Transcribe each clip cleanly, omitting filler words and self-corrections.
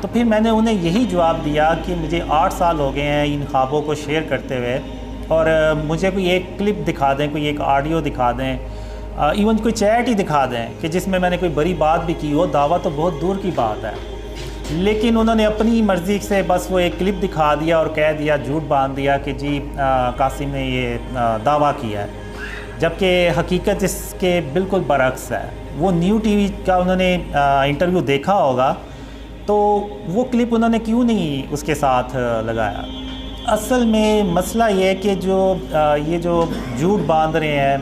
تو پھر میں نے انہیں یہی جواب دیا کہ مجھے 8 سال ہو گئے ہیں ان خوابوں کو شیئر کرتے ہوئے، اور مجھے کوئی ایک کلپ دکھا دیں، کوئی ایک آڈیو دکھا دیں، ایون کوئی چیٹ ہی دکھا دیں کہ جس میں نے کوئی بڑی بات بھی کی ہو، دعویٰ تو بہت دور کی بات ہے۔ لیکن انہوں نے اپنی مرضی سے بس وہ ایک کلپ دکھا دیا اور کہہ دیا، جھوٹ باندھ دیا کہ جی قاسم نے یہ دعویٰ کیا ہے، جبکہ حقیقت اس کے بالکل برعکس ہے۔ وہ نیو ٹی وی کا انہوں نے انٹرویو دیکھا ہوگا، تو وہ کلپ انہوں نے کیوں نہیں اس کے ساتھ لگایا؟ اصل میں مسئلہ یہ ہے کہ یہ جو جھوٹ باندھ رہے ہیں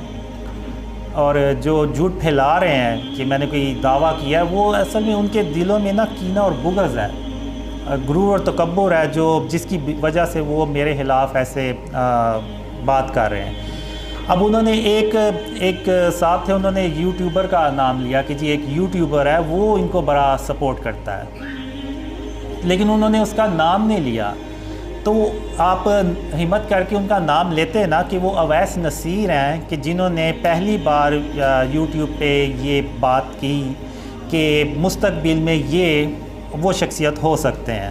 اور جو جھوٹ پھیلا رہے ہیں کہ میں نے کوئی دعویٰ کیا ہے، وہ اصل میں ان کے دلوں میں نا کینہ اور بغض ہے، غرور اور تکبر ہے، جس کی وجہ سے وہ میرے خلاف ایسے بات کر رہے ہیں۔ اب انہوں نے ایک صاحب تھے، انہوں نے یوٹیوبر کا نام لیا کہ جی ایک یوٹیوبر ہے، وہ ان کو بڑا سپورٹ کرتا ہے، لیکن انہوں نے اس کا نام نہیں لیا۔ تو آپ ہمت کر کے ان کا نام لیتے نا کہ وہ اویس نصیر ہیں، کہ جنہوں نے پہلی بار یوٹیوب پہ یہ بات کی کہ مستقبل میں وہ شخصیت ہو سکتے ہیں۔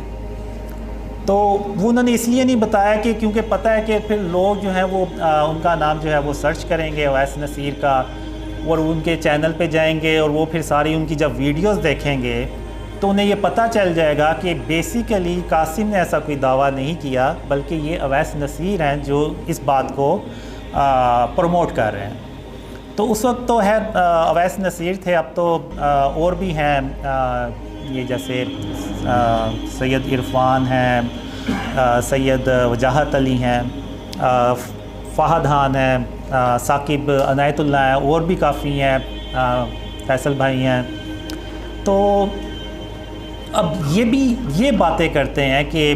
تو وہ انہوں نے اس لیے نہیں بتایا کہ کیونکہ پتہ ہے کہ پھر لوگ جو ہیں وہ ان کا نام جو ہے وہ سرچ کریں گے اویس نصیر کا، اور ان کے چینل پہ جائیں گے، اور وہ پھر ساری ان کی جب ویڈیوز دیکھیں گے تو انہیں یہ پتہ چل جائے گا کہ بیسیکلی قاسم نے ایسا کوئی دعویٰ نہیں کیا، بلکہ یہ اویس نصیر ہیں جو اس بات کو پروموٹ کر رہے ہیں۔ تو اس وقت تو ہے اویس نصیر تھے، اب تو اور بھی ہیں، یہ جیسے سید عرفان ہیں، سید وجاہت علی ہیں، فہد خان ہیں، ثاقب عنایت اللہ ہیں، اور بھی کافی ہیں، فیصل بھائی ہیں۔ تو اب یہ باتیں کرتے ہیں کہ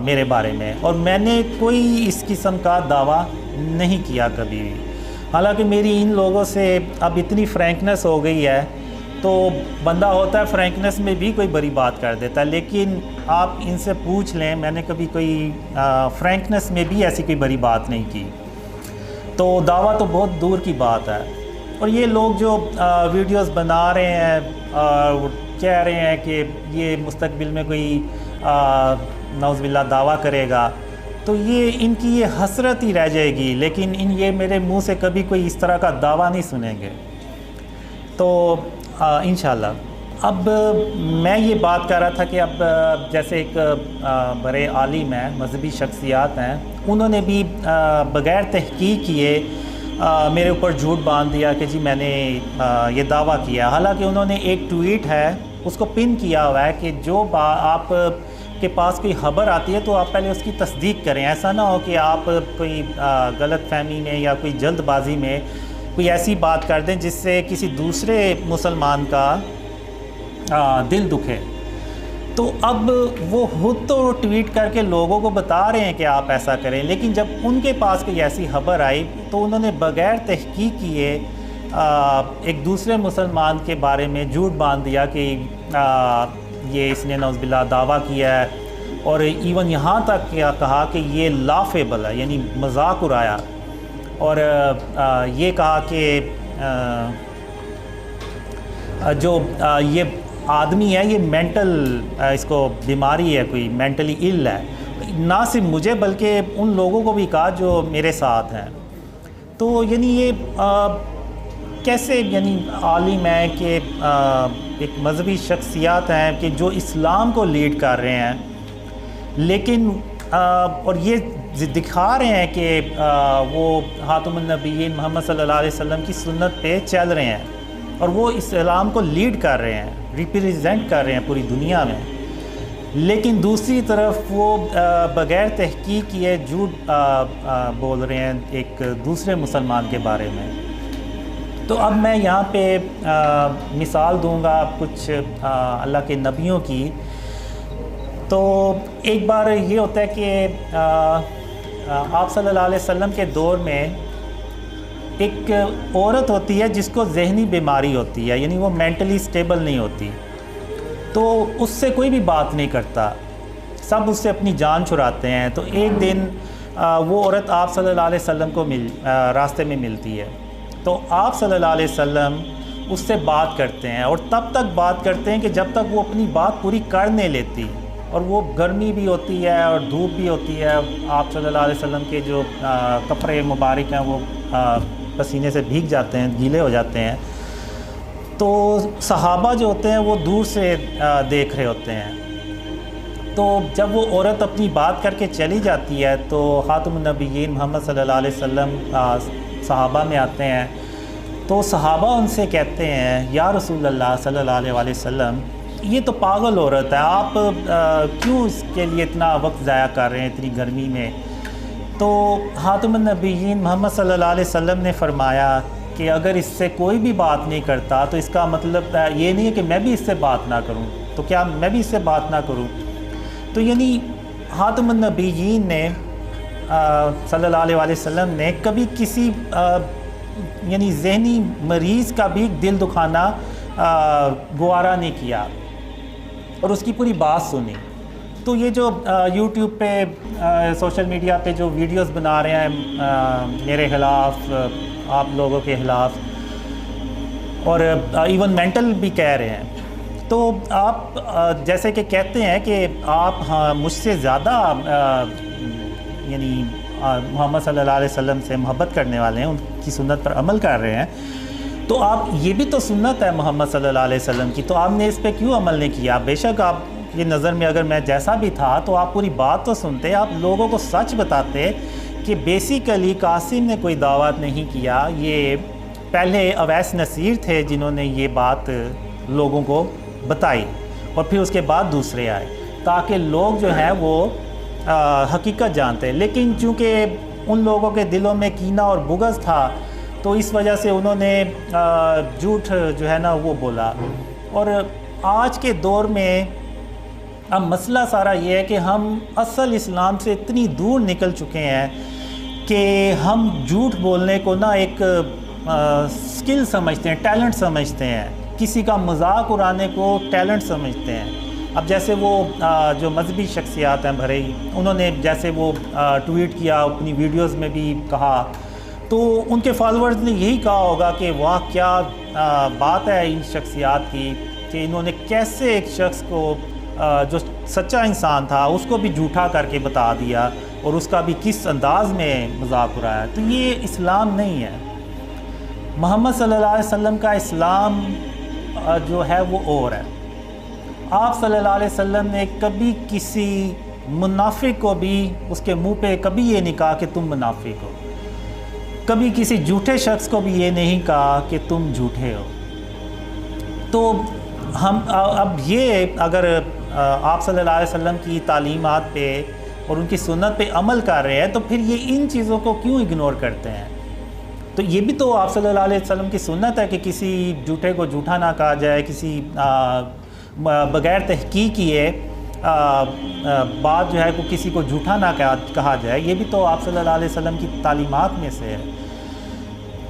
میرے بارے میں، اور میں نے کوئی اس قسم کا دعویٰ نہیں کیا کبھی بھی۔ حالانکہ میری ان لوگوں سے اب اتنی فرینکنس ہو گئی ہے، تو بندہ ہوتا ہے فرینکنس میں بھی کوئی بڑی بات کر دیتا ہے، لیکن آپ ان سے پوچھ لیں میں نے کبھی کوئی فرینکنس میں بھی ایسی کوئی بڑی بات نہیں کی۔ تو دعویٰ تو بہت دور کی بات ہے۔ اور یہ لوگ جو ویڈیوز بنا رہے ہیں اور کہہ رہے ہیں کہ یہ مستقبل میں کوئی نعوذ باللہ دعویٰ کرے گا، تو ان کی یہ حسرت ہی رہ جائے گی، لیکن یہ میرے منہ سے کبھی کوئی اس طرح کا دعویٰ نہیں سنیں گے۔ تو انشاءاللہ اب میں یہ بات کر رہا تھا کہ اب جیسے ایک بڑے عالم ہیں، مذہبی شخصیات ہیں، انہوں نے بھی بغیر تحقیق کیے میرے اوپر جھوٹ باندھ دیا کہ جی میں نے یہ دعویٰ کیا۔ حالانکہ انہوں نے ایک ٹویٹ ہے اس کو پن کیا ہوا ہے کہ جو آپ کے پاس کوئی خبر آتی ہے تو آپ پہلے اس کی تصدیق کریں، ایسا نہ ہو کہ آپ کوئی غلط فہمی میں یا کوئی جلد بازی میں کوئی ایسی بات کر دیں جس سے کسی دوسرے مسلمان کا دل دکھے۔ تو اب وہ خود تو ٹویٹ کر کے لوگوں کو بتا رہے ہیں کہ آپ ایسا کریں، لیکن جب ان کے پاس کوئی ایسی خبر آئی تو انہوں نے بغیر تحقیق کیے ایک دوسرے مسلمان کے بارے میں جھوٹ باندھ دیا کہ یہ اس نے نعوذ باللہ دعویٰ کیا ہے، اور ایون یہاں تک کہا کہ یہ لافیبل ہے، یعنی مذاق اڑایا، اور یہ کہا کہ جو یہ آدمی ہے یہ مینٹل اس کو بیماری ہے، کوئی مینٹلی ال ہے۔ نہ صرف مجھے بلکہ ان لوگوں کو بھی کہا جو میرے ساتھ ہیں۔ تو یعنی یہ کیسے یعنی عالم ہے کہ ایک مذہبی شخصیات ہیں کہ جو اسلام کو لیڈ کر رہے ہیں، لیکن اور یہ دکھا رہے ہیں کہ وہ خاتم النبیین محمد صلی اللہ علیہ وسلم کی سنت پہ چل رہے ہیں، اور وہ اسلام کو لیڈ کر رہے ہیں، ریپریزنٹ کر رہے ہیں پوری دنیا میں، لیکن دوسری طرف وہ بغیر تحقیق کیے جھوٹ بول رہے ہیں ایک دوسرے مسلمان کے بارے میں۔ تو اب میں یہاں پہ مثال دوں گا کچھ اللہ کے نبیوں کی۔ تو ایک بار یہ ہوتا ہے کہ آپ صلی اللہ علیہ وسلم کے دور میں ایک عورت ہوتی ہے جس کو ذہنی بیماری ہوتی ہے، یعنی وہ مینٹلی سٹیبل نہیں ہوتی، تو اس سے کوئی بھی بات نہیں کرتا، سب اس سے اپنی جان چھڑاتے ہیں۔ تو ایک دن وہ عورت آپ صلی اللہ علیہ وسلم کو راستے میں ملتی ہے، تو آپ صلی اللہ علیہ وسلم اس سے بات کرتے ہیں، اور تب تک بات کرتے ہیں کہ جب تک وہ اپنی بات پوری کر نہیں لیتی، اور وہ گرمی بھی ہوتی ہے اور دھوپ بھی ہوتی ہے، آپ صلی اللہ علیہ وسلم کے جو کپڑے مبارک ہیں وہ پسینے سے بھیگ جاتے ہیں، گیلے ہو جاتے ہیں، تو صحابہ جو ہوتے ہیں وہ دور سے دیکھ رہے ہوتے ہیں۔ تو جب وہ عورت اپنی بات کر کے چلی جاتی ہے تو خاتم النبیین محمد صلی اللہ علیہ وسلم صحابہ میں آتے ہیں، تو صحابہ ان سے کہتے ہیں یا رسول اللہ صلی اللہ علیہ وسلم، یہ تو پاگل عورت ہے، آپ کیوں اس کے لیے اتنا وقت ضائع کر رہے ہیں اتنی گرمی میں؟ تو خاتم النبیین محمد صلی اللہ علیہ وسلم نے فرمایا کہ اگر اس سے کوئی بھی بات نہیں کرتا تو اس کا مطلب یہ نہیں ہے کہ میں بھی اس سے بات نہ کروں، تو کیا میں بھی اس سے بات نہ کروں؟ تو یعنی خاتم النبیین نے صلی اللہ علیہ وسلم نے کبھی کسی یعنی ذہنی مریض کا بھی دل دکھانا گوارا نہیں کیا اور اس کی پوری بات سنی۔ تو یہ جو یوٹیوب پہ سوشل میڈیا پہ جو ویڈیوز بنا رہے ہیں میرے خلاف، آپ لوگوں کے خلاف، اور ایون مینٹل بھی کہہ رہے ہیں، تو آپ جیسے کہ کہتے ہیں کہ آپ مجھ سے زیادہ یعنی محمد صلی اللہ علیہ وسلم سے محبت کرنے والے ہیں، ان کی سنت پر عمل کر رہے ہیں، تو آپ یہ بھی تو سنت ہے محمد صلی اللہ علیہ وسلم کی، تو آپ نے اس پہ کیوں عمل نہیں کیا؟ بے شک آپ کی نظر میں اگر میں جیسا بھی تھا تو آپ پوری بات تو سنتے، آپ لوگوں کو سچ بتاتے کہ بیسیکلی قاسم نے کوئی دعوت نہیں کیا، یہ پہلے اویس نصیر تھے جنہوں نے یہ بات لوگوں کو بتائی، اور پھر اس کے بعد دوسرے آئے تاکہ لوگ جو ہیں وہ حقیقت جانتے۔ لیکن چونکہ ان لوگوں کے دلوں میں کینہ اور بغض تھا تو اس وجہ سے انہوں نے جھوٹ جو ہے نا وہ بولا۔ اور آج کے دور میں اب مسئلہ سارا یہ ہے کہ ہم اصل اسلام سے اتنی دور نکل چکے ہیں کہ ہم جھوٹ بولنے کو نا ایک سکل سمجھتے ہیں، ٹیلنٹ سمجھتے ہیں، کسی کا مذاق اڑانے کو ٹیلنٹ سمجھتے ہیں۔ اب جیسے وہ جو مذہبی شخصیات ہیں بھرے، انہوں نے جیسے وہ ٹویٹ کیا، اپنی ویڈیوز میں بھی کہا، تو ان کے فالورز نے یہی کہا ہوگا کہ واہ کیا بات ہے ان شخصیات کی کہ انہوں نے کیسے ایک شخص کو جو سچا انسان تھا اس کو بھی جھوٹا کر کے بتا دیا اور اس کا بھی کس انداز میں مذاق اڑایا۔ تو یہ اسلام نہیں ہے۔ محمد صلی اللہ علیہ وسلم کا اسلام جو ہے وہ اور ہے۔ آپ صلی اللہ علیہ وسلم نے کبھی کسی منافق کو بھی اس کے منہ پہ کبھی یہ نہیں کہا کہ تم منافق ہو، کبھی کسی جھوٹے شخص کو بھی یہ نہیں کہا کہ تم جھوٹے ہو۔ تو ہم اب یہ اگر آپ صلی اللہ علیہ وسلم کی تعلیمات پہ اور ان کی سنت پہ عمل کر رہے ہیں تو پھر یہ ان چیزوں کو کیوں اگنور کرتے ہیں؟ تو یہ بھی تو آپ صلی اللہ علیہ وسلم کی سنت ہے کہ کسی جھوٹے کو جھوٹا نہ کہا جائے، کسی بغیر تحقیق کیے بات جو ہے کو کسی کو جھوٹا نہ کہا جائے، یہ بھی تو آپ صلی اللہ علیہ وسلم کی تعلیمات میں سے ہے۔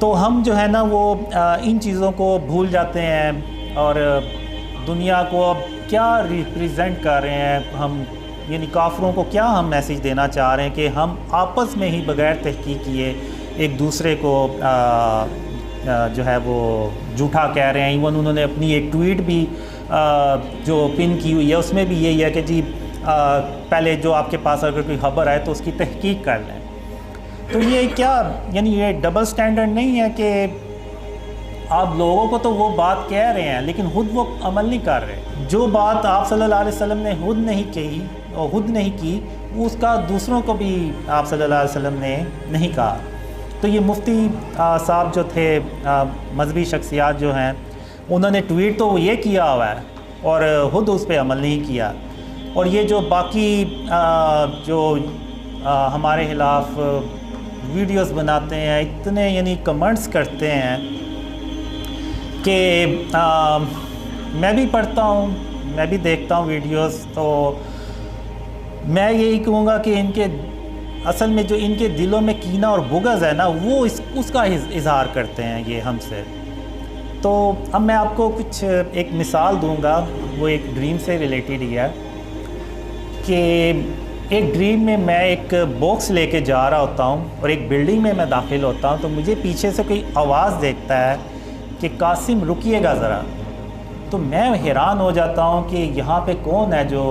تو ہم جو ہے نا وہ ان چیزوں کو بھول جاتے ہیں اور دنیا کو اب کیا ریپریزنٹ کر رہے ہیں ہم، یعنی کافروں کو کیا ہم میسیج دینا چاہ رہے ہیں کہ ہم آپس میں ہی بغیر تحقیق کیے ایک دوسرے کو جو ہے وہ جھوٹا کہہ رہے ہیں۔ ایون انہوں نے اپنی ایک ٹویٹ بھی جو پن کی ہوئی ہے اس میں بھی یہی ہے کہ جی پہلے جو آپ کے پاس اگر کوئی خبر آئے تو اس کی تحقیق کر لیں۔ تو یہ کیا یعنی یہ ڈبل سٹینڈرڈ نہیں ہے کہ آپ لوگوں کو تو وہ بات کہہ رہے ہیں لیکن خود وہ عمل نہیں کر رہے؟ جو بات آپ صلی اللہ علیہ وسلم نے خود نہیں کی اس کا دوسروں کو بھی آپ صلی اللہ علیہ وسلم نے نہیں کہا۔ تو یہ مفتی صاحب جو تھے، مذہبی شخصیات جو ہیں، انہوں نے ٹویٹ تو یہ کیا ہوا ہے اور خود اس پہ عمل نہیں کیا، اور یہ جو باقی جو ہمارے خلاف ویڈیوز بناتے ہیں، اتنے یعنی کمنٹس کرتے ہیں کہ میں بھی پڑھتا ہوں، میں بھی دیکھتا ہوں ویڈیوز، تو میں یہی کہوں گا کہ ان کے اصل میں جو ان کے دلوں میں کینہ اور بغض ہے نا وہ اس کا اظہار کرتے ہیں یہ ہم سے۔ تو اب میں آپ کو کچھ ایک مثال دوں گا، وہ ایک ڈریم سے ریلیٹڈ ہی ہے کہ ایک ڈریم میں میں ایک باکس لے کے جا رہا ہوتا ہوں اور ایک بلڈنگ میں داخل ہوتا ہوں، تو مجھے پیچھے سے کوئی آواز دیتا ہے کہ قاسم رکیے گا ذرا. تو میں حیران ہو جاتا ہوں کہ یہاں پہ کون ہے جو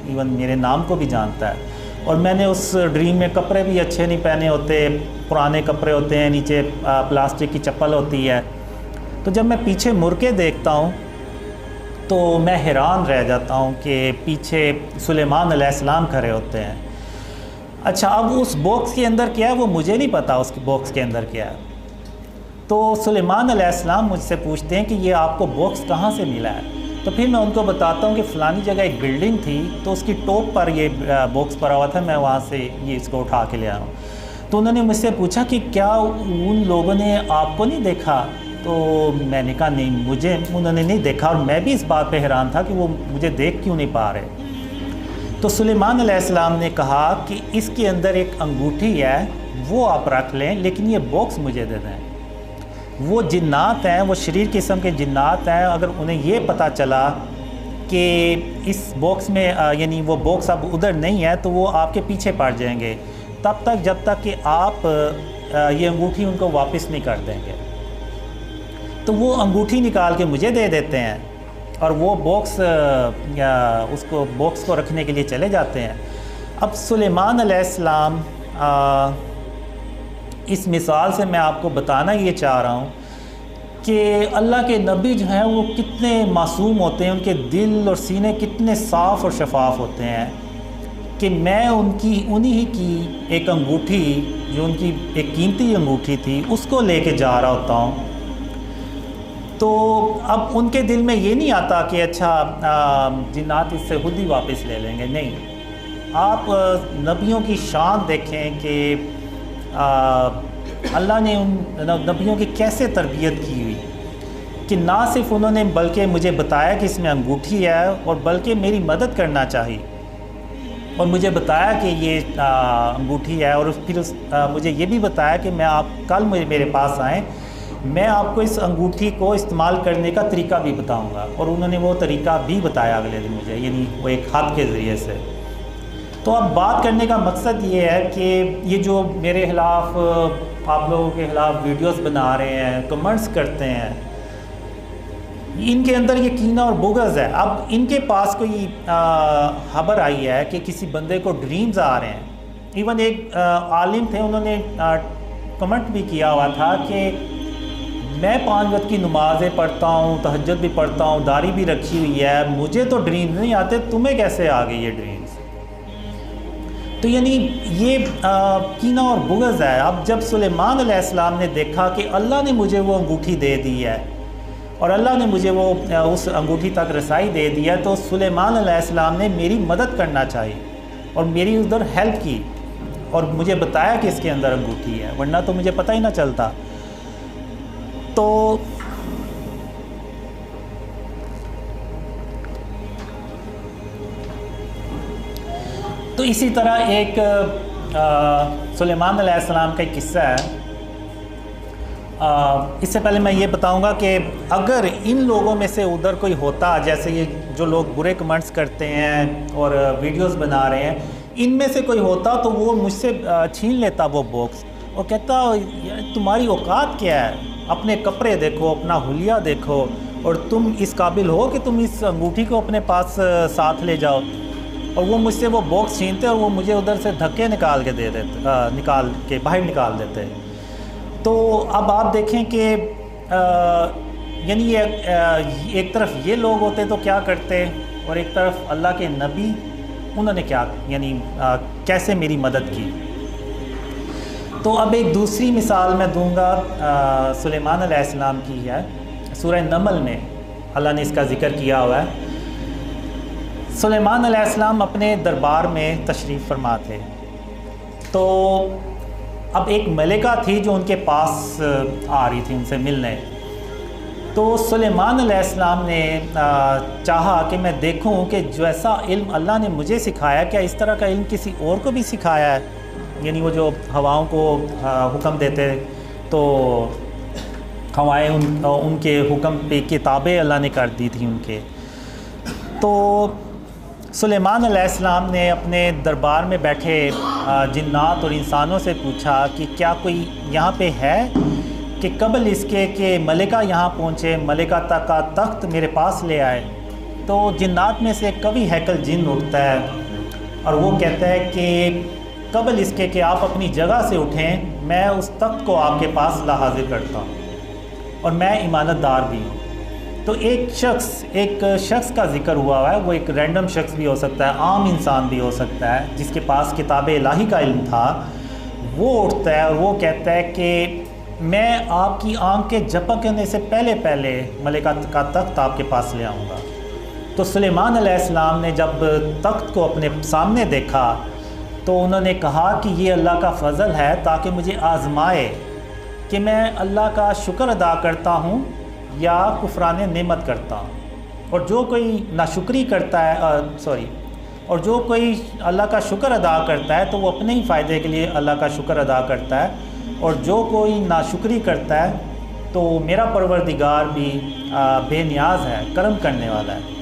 ایون میرے نام کو بھی جانتا ہے. اور میں نے اس ڈریم میں کپڑے بھی اچھے نہیں پہنے ہوتے, پرانے کپڑے ہوتے ہیں, نیچے پلاسٹک کی چپل ہوتی ہے. تو جب میں پیچھے مڑ کے دیکھتا ہوں تو میں حیران رہ جاتا ہوں کہ پیچھے سلیمان علیہ السلام کھڑے ہوتے ہیں. اچھا, اب اس باکس کے اندر کیا ہے وہ مجھے نہیں پتا اس باکس کے اندر کیا ہے. تو سلیمان علیہ السلام مجھ سے پوچھتے ہیں کہ یہ آپ کو باکس کہاں سے ملا ہے. تو پھر میں ان کو بتاتا ہوں کہ فلانی جگہ ایک بلڈنگ تھی تو اس کی ٹاپ پر یہ باکس پڑا ہوا تھا, میں وہاں سے یہ اس کو اٹھا کے لے آیا ہوں. تو انہوں نے مجھ سے پوچھا کہ کیا ان لوگوں نے آپ کو نہیں دیکھا. تو میں نے کہا نہیں, مجھے انہوں نے نہیں دیکھا, اور میں بھی اس بات پہ حیران تھا کہ وہ مجھے دیکھ کیوں نہیں پا رہے. تو سلیمان علیہ السلام نے کہا کہ اس کے اندر ایک انگوٹھی ہے, وہ آپ رکھ لیں, لیکن یہ باکس مجھے دے دیں. وہ جنات ہیں, وہ شریر قسم کے جنات ہیں, اگر انہیں یہ پتہ چلا کہ اس باکس میں یعنی وہ باکس اب ادھر نہیں ہے تو وہ آپ کے پیچھے پڑ جائیں گے تب تک جب تک کہ آپ یہ انگوٹھی ان کو واپس نہیں کر دیں گے. تو وہ انگوٹھی نکال کے مجھے دے دیتے ہیں اور وہ باکس کو رکھنے کے لیے چلے جاتے ہیں. اب سلیمان علیہ السلام اس مثال سے میں آپ کو بتانا یہ چاہ رہا ہوں کہ اللہ کے نبی جو ہیں وہ کتنے معصوم ہوتے ہیں, ان کے دل اور سینے کتنے صاف اور شفاف ہوتے ہیں کہ میں انہی کی ایک انگوٹھی جو ان کی ایک قیمتی انگوٹھی تھی اس کو لے کے جا رہا ہوتا ہوں. تو اب ان کے دل میں یہ نہیں آتا کہ اچھا جنات اس سے خود ہی واپس لے لیں گے. نہیں, آپ نبیوں کی شان دیکھیں کہ اللہ نے ان نبیوں کی کیسے تربیت کی ہوئی کہ نہ صرف انہوں نے بلکہ مجھے بتایا کہ اس میں انگوٹھی ہے, اور بلکہ میری مدد کرنا چاہی اور مجھے بتایا کہ یہ انگوٹھی ہے, اور پھر مجھے یہ بھی بتایا کہ میں آپ کل میرے پاس آئیں, میں آپ کو اس انگوٹھی کو استعمال کرنے کا طریقہ بھی بتاؤں گا. اور انہوں نے وہ طریقہ بھی بتایا اگلے دن مجھے, یعنی وہ ایک خط کے ذریعے سے. تو اب بات کرنے کا مقصد یہ ہے کہ یہ جو میرے خلاف آپ لوگوں کے خلاف ویڈیوز بنا رہے ہیں, کمنٹس کرتے ہیں, ان کے اندر یہ کینہ اور بغض ہے. اب ان کے پاس کوئی خبر آئی ہے کہ کسی بندے کو ڈریمز آ رہے ہیں. ایون ایک عالم تھے, انہوں نے کمنٹ بھی کیا ہوا تھا کہ میں 5 وقت کی نمازیں پڑھتا ہوں, تہجد بھی پڑھتا ہوں, داڑھی بھی رکھی ہوئی ہے, مجھے تو ڈریمز نہیں آتے, تمہیں کیسے آ گئی یہ ڈریمز. تو یعنی یہ کینہ اور بغض ہے. اب جب سلیمان علیہ السلام نے دیکھا کہ اللہ نے مجھے وہ انگوٹھی دے دی ہے اور اللہ نے مجھے وہ اس انگوٹھی تک رسائی دے دی ہے, تو سلیمان علیہ السلام نے میری مدد کرنا چاہی اور میری ادھر ہیلپ کی اور مجھے بتایا کہ اس کے اندر انگوٹھی ہے, ورنہ تو مجھے پتہ ہی نہ چلتا. تو اسی طرح ایک سلیمان علیہ السلام کا ایک قصہ ہے. اس سے پہلے میں یہ بتاؤں گا کہ اگر ان لوگوں میں سے ادھر کوئی ہوتا, جیسے یہ جو لوگ برے کمنٹس کرتے ہیں اور ویڈیوز بنا رہے ہیں, ان میں سے کوئی ہوتا تو وہ مجھ سے چھین لیتا وہ باکس اور کہتا تمہاری اوقات کیا ہے, اپنے کپڑے دیکھو, اپنا حلیہ دیکھو, اور تم اس قابل ہو کہ تم اس انگوٹھی کو اپنے پاس ساتھ لے جاؤ. اور وہ مجھ سے وہ باکس چھینتے اور وہ مجھے ادھر سے دھکے نکال کے دے دیتے, نکال کے باہر نکال دیتے. تو اب آپ دیکھیں کہ یعنی ایک طرف یہ لوگ ہوتے تو کیا کرتے, اور ایک طرف اللہ کے نبی, انہوں نے کیا یعنی کیسے میری مدد کی. تو اب ایک دوسری مثال میں دوں گا سلیمان علیہ السلام کی ہے. سورہ نمل میں اللہ نے اس کا ذکر کیا ہوا ہے. سلیمان علیہ السلام اپنے دربار میں تشریف فرما تھے. تو اب ایک ملکہ تھی جو ان کے پاس آ رہی تھی ان سے ملنے. تو سلیمان علیہ السلام نے چاہا کہ میں دیکھوں کہ جیسا علم اللہ نے مجھے سکھایا, کیا اس طرح کا علم کسی اور کو بھی سکھایا ہے. یعنی وہ جو ہواؤں کو حکم دیتے تو ہوائیں ان کے حکم پہ کتابیں اللہ نے کر دی تھی ان کے. تو سلیمان علیہ السلام نے اپنے دربار میں بیٹھے جنات اور انسانوں سے پوچھا کہ کیا کوئی یہاں پہ ہے کہ قبل اس کے کہ ملکہ یہاں پہنچے، ملکہ تک کا تخت میرے پاس لے آئے، تو جنات میں سے ایک کبھی ہیکل جن اٹھتا ہے اور وہ کہتا ہے کہ قبل اس کے کہ آپ اپنی جگہ سے اٹھیں، میں اس تخت کو آپ کے پاس لا حاضر کرتا ہوں اور میں امانت دار بھی ہوں۔ تو ایک شخص کا ذکر ہوا ہے، وہ ایک رینڈم شخص بھی ہو سکتا ہے، عام انسان بھی ہو سکتا ہے، جس کے پاس کتاب الہی کا علم تھا۔ وہ اٹھتا ہے اور وہ کہتا ہے کہ میں آپ کی آنکھ کے جھپکنے سے پہلے ملکہ کا تخت آپ کے پاس لے آؤں گا۔ تو سلیمان علیہ السلام نے جب تخت کو اپنے سامنے دیکھا تو انہوں نے کہا کہ یہ اللہ کا فضل ہے تاکہ مجھے آزمائے کہ میں اللہ کا شکر ادا کرتا ہوں یا کفران نعمت کرتا ہوں۔ اور جو کوئی ناشکری کرتا ہے اور جو کوئی اللہ کا شکر ادا کرتا ہے تو وہ اپنے ہی فائدے کے لیے اللہ کا شکر ادا کرتا ہے، اور جو کوئی ناشکری کرتا ہے تو میرا پروردگار بھی بے نیاز ہے، کرم کرنے والا ہے۔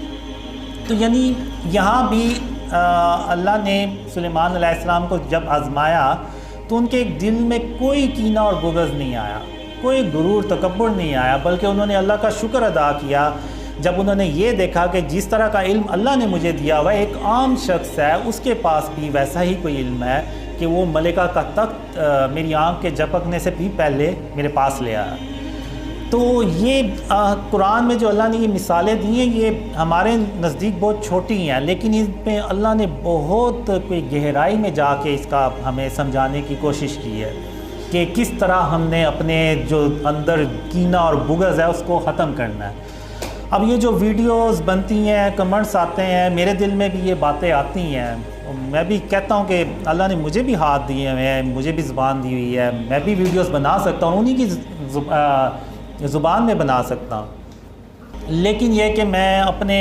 تو یعنی یہاں بھی اللہ نے سلیمان علیہ السلام کو جب آزمایا تو ان کے دل میں کوئی کینہ اور بغض نہیں آیا، کوئی غرور تکبر نہیں آیا، بلکہ انہوں نے اللہ کا شکر ادا کیا جب انہوں نے یہ دیکھا کہ جس طرح کا علم اللہ نے مجھے دیا ہوا ہے، ایک عام شخص ہے اس کے پاس بھی ویسا ہی کوئی علم ہے کہ وہ ملکہ کا تخت میری آنکھ کے جھپکنے سے بھی پہلے میرے پاس لے آیا۔ تو یہ قرآن میں جو اللہ نے یہ مثالیں دی ہیں یہ ہمارے نزدیک بہت چھوٹی ہیں، لیکن اس میں اللہ نے بہت کوئی گہرائی میں جا کے اس کا ہمیں سمجھانے کی کوشش کی ہے کہ کس طرح ہم نے اپنے جو اندر کینہ اور بغض ہے اس کو ختم کرنا ہے۔ اب یہ جو ویڈیوز بنتی ہیں، کمنٹس آتے ہیں، میرے دل میں بھی یہ باتیں آتی ہیں، میں بھی کہتا ہوں کہ اللہ نے مجھے بھی ہاتھ دیے ہوئے ہیں، مجھے بھی زبان دی ہوئی ہے، میں بھی ویڈیوز بنا سکتا ہوں، انہی کی زبان میں بنا سکتا ہوں، لیکن یہ کہ میں اپنے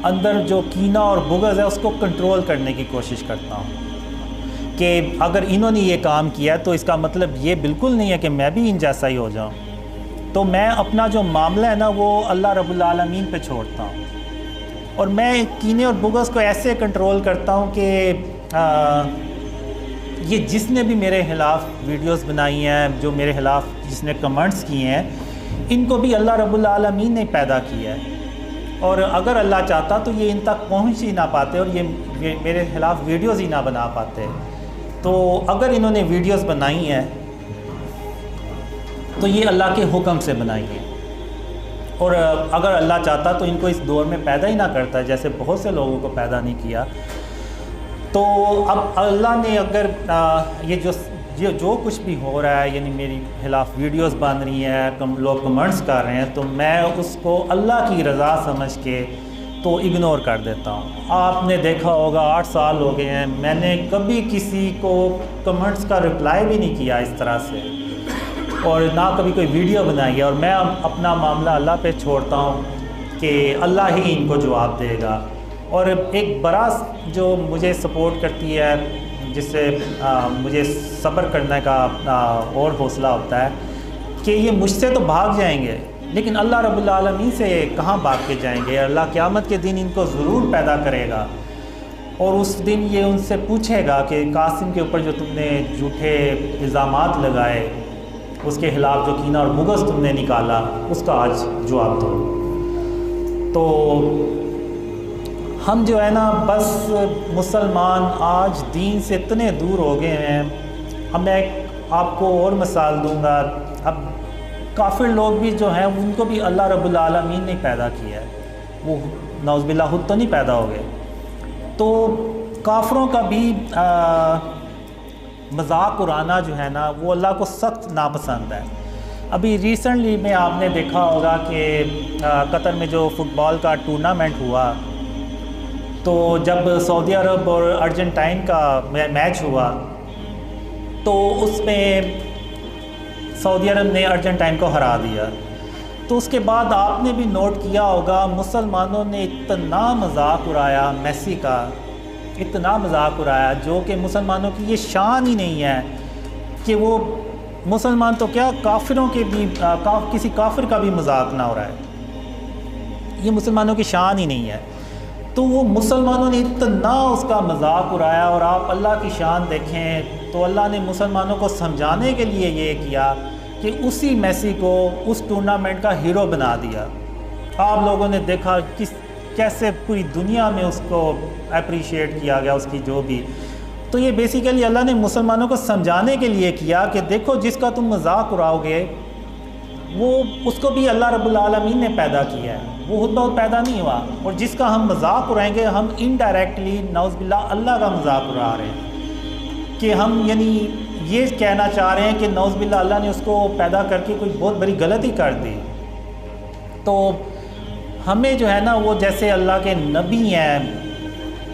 اندر جو کینہ اور بغض ہے اس کو کنٹرول کرنے کی کوشش کرتا ہوں کہ اگر انہوں نے یہ کام کیا تو اس کا مطلب یہ بالکل نہیں ہے کہ میں بھی ان جیسا ہی ہو جاؤں۔ تو میں اپنا جو معاملہ ہے نا وہ اللہ رب العالمین پہ چھوڑتا ہوں، اور میں کینے اور بغض کو ایسے کنٹرول کرتا ہوں کہ یہ جس نے بھی میرے خلاف ویڈیوز بنائی ہیں، جو میرے خلاف جس نے کمنٹس کیے ہیں، ان کو بھی اللہ رب العالمین نے پیدا کیا ہے، اور اگر اللہ چاہتا تو یہ ان تک پہنچ ہی نہ پاتے اور یہ میرے خلاف ویڈیوز ہی نہ بنا پاتے۔ تو اگر انہوں نے ویڈیوز بنائی ہیں تو یہ اللہ کے حکم سے بنائی ہے، اور اگر اللہ چاہتا تو ان کو اس دور میں پیدا ہی نہ کرتا، جیسے بہت سے لوگوں کو پیدا نہیں کیا۔ تو اب اللہ نے اگر یہ جو کچھ بھی ہو رہا ہے، یعنی میری خلاف ویڈیوز بن رہی ہیں، لوگ کمنٹس کر رہے ہیں، تو میں اس کو اللہ کی رضا سمجھ کے تو اگنور کر دیتا ہوں۔ آپ نے دیکھا ہوگا 8 سال ہو گئے ہیں، میں نے کبھی کسی کو کمنٹس کا رپلائی بھی نہیں کیا اس طرح سے، اور نہ کبھی کوئی ویڈیو بنائی ہے، اور میں اپنا معاملہ اللہ پہ چھوڑتا ہوں کہ اللہ ہی ان کو جواب دے گا۔ اور ایک بڑا جو مجھے سپورٹ کرتی ہے، جس سے مجھے صبر کرنے کا اور حوصلہ ہوتا ہے کہ یہ مجھ سے تو بھاگ جائیں گے لیکن اللہ رب العالمین سے کہاں بھاگ کے جائیں گے۔ اللہ قیامت کے دن ان کو ضرور پیدا کرے گا، اور اس دن یہ ان سے پوچھے گا کہ قاسم کے اوپر جو تم نے جھوٹے الزامات لگائے، اس کے خلاف جو کینہ اور بغض تم نے نکالا، اس کا آج جواب دو۔ تو ہم جو ہے نا بس مسلمان آج دین سے اتنے دور ہو گئے ہیں۔ اب میں آپ کو اور مثال دوں گا، اب کافر لوگ بھی جو ہیں ان کو بھی اللہ رب العالمین نے پیدا کیا ہے، وہ نعوذ باللہ خود تو نہیں پیدا ہو گئے۔ تو کافروں کا بھی مذاق اڑانا جو ہے نا وہ اللہ کو سخت ناپسند ہے۔ ابھی ریسنٹلی میں آپ نے دیکھا ہوگا کہ قطر میں جو فٹ بال کا ٹورنامنٹ ہوا، تو جب سعودی عرب اور ارجنٹائن کا میچ ہوا تو اس میں سعودی عرب نے ارجنٹائن کو ہرا دیا۔ تو اس کے بعد آپ نے بھی نوٹ کیا ہوگا مسلمانوں نے اتنا مذاق اڑایا میسی کا، اتنا مذاق اڑایا، جو کہ مسلمانوں کی یہ شان ہی نہیں ہے کہ وہ مسلمان تو کیا کافروں کے بھی کسی کافر کا بھی مذاق نہ اڑائے، یہ مسلمانوں کی شان ہی نہیں ہے۔ تو وہ مسلمانوں نے اتنا اس کا مذاق اڑایا، اور آپ اللہ کی شان دیکھیں تو اللہ نے مسلمانوں کو سمجھانے کے لیے یہ کیا کہ کہ اسی میسی کو اس ٹورنامنٹ کا ہیرو بنا دیا. آپ لوگوں نے دیکھا کیسے پوری دنیا میں اس کو اپریشیٹ کیا گیا, اس کی جو بھی. تو یہ بیسیکلی اللہ نے مسلمانوں کو سمجھانے کے لیے کیا کہ دیکھو جس کا تم مذاق اڑاؤ گے وہ اس کو بھی اللہ رب العالمین نے پیدا کیا ہے, وہ خود بہت پیدا نہیں ہوا. اور جس کا ہم مذاق اڑائیں گے ہم انڈائریکٹلی نعوذ باللہ اللہ کا مذاق اڑا رہے ہیں, کہ ہم یعنی یہ کہنا چاہ رہے ہیں کہ نعوذ باللہ اللہ نے اس کو پیدا کر کے کوئی بہت بڑی غلطی کر دی. تو ہمیں جو ہے نا وہ جیسے اللہ کے نبی ہیں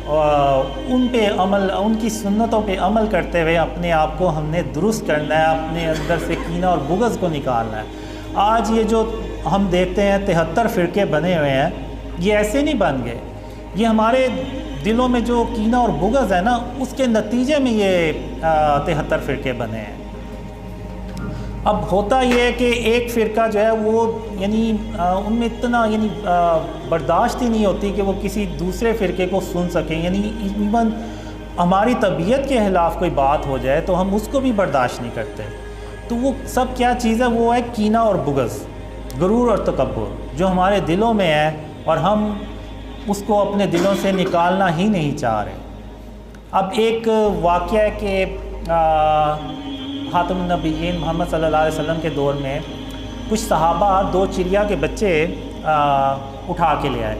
ان پہ عمل, ان کی سنتوں پہ عمل کرتے ہوئے اپنے آپ کو ہم نے درست کرنا ہے, اپنے اندر سے کینہ اور بغض کو نکالنا ہے. آج یہ جو ہم دیکھتے ہیں 73 فرقے بنے ہوئے ہیں, یہ ایسے نہیں بن گئے, یہ ہمارے دلوں میں جو کینہ اور بغض ہے نا اس کے نتیجے میں یہ 73 فرقے بنے ہیں. اب ہوتا یہ ہے کہ ایک فرقہ جو ہے وہ یعنی ان میں اتنا یعنی برداشت ہی نہیں ہوتی کہ وہ کسی دوسرے فرقے کو سن سکیں. یعنی ایون ہماری طبیعت کے خلاف کوئی بات ہو جائے تو ہم اس کو بھی برداشت نہیں کرتے. تو وہ سب کیا چیز ہے, وہ ہے کینہ اور بغض, غرور اور تکبر جو ہمارے دلوں میں ہے اور ہم اس کو اپنے دلوں سے نکالنا ہی نہیں چاہ رہے. اب ایک واقعہ ہے کہ خاتم النبیین محمد صلی اللہ علیہ وسلم کے دور میں کچھ صحابہ 2 چڑیا کے بچے اٹھا کے لے آئے.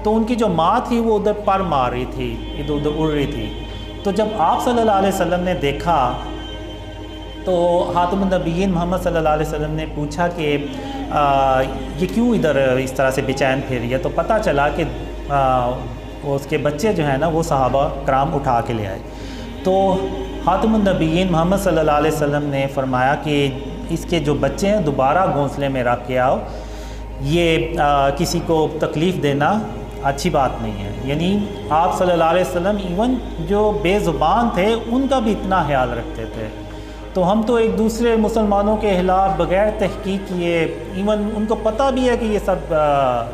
تو ان کی جو ماں تھی وہ ادھر پر مار رہی تھی, ادھر ادھر اڑ رہی تھی. تو جب آپ صلی اللہ علیہ وسلم نے دیکھا تو خاتم النبیین محمد صلی اللہ علیہ وسلم نے پوچھا کہ یہ کیوں ادھر اس طرح سے بے چین پھر رہی ہے. تو پتہ چلا کہ اس کے بچے جو ہیں نا وہ صحابہ کرام اٹھا کے لے آئے. تو خاتم النبیین محمد صلی اللہ علیہ وسلم نے فرمایا کہ اس کے جو بچے ہیں دوبارہ گھونسلے میں رکھ کے آؤ, یہ کسی کو تکلیف دینا اچھی بات نہیں ہے. یعنی آپ صلی اللہ علیہ وسلم ایون جو بے زبان تھے ان کا بھی اتنا خیال رکھتے تھے. تو ہم تو ایک دوسرے مسلمانوں کے خلاف بغیر تحقیق کیے, ایون ان کو پتہ بھی ہے کہ یہ سب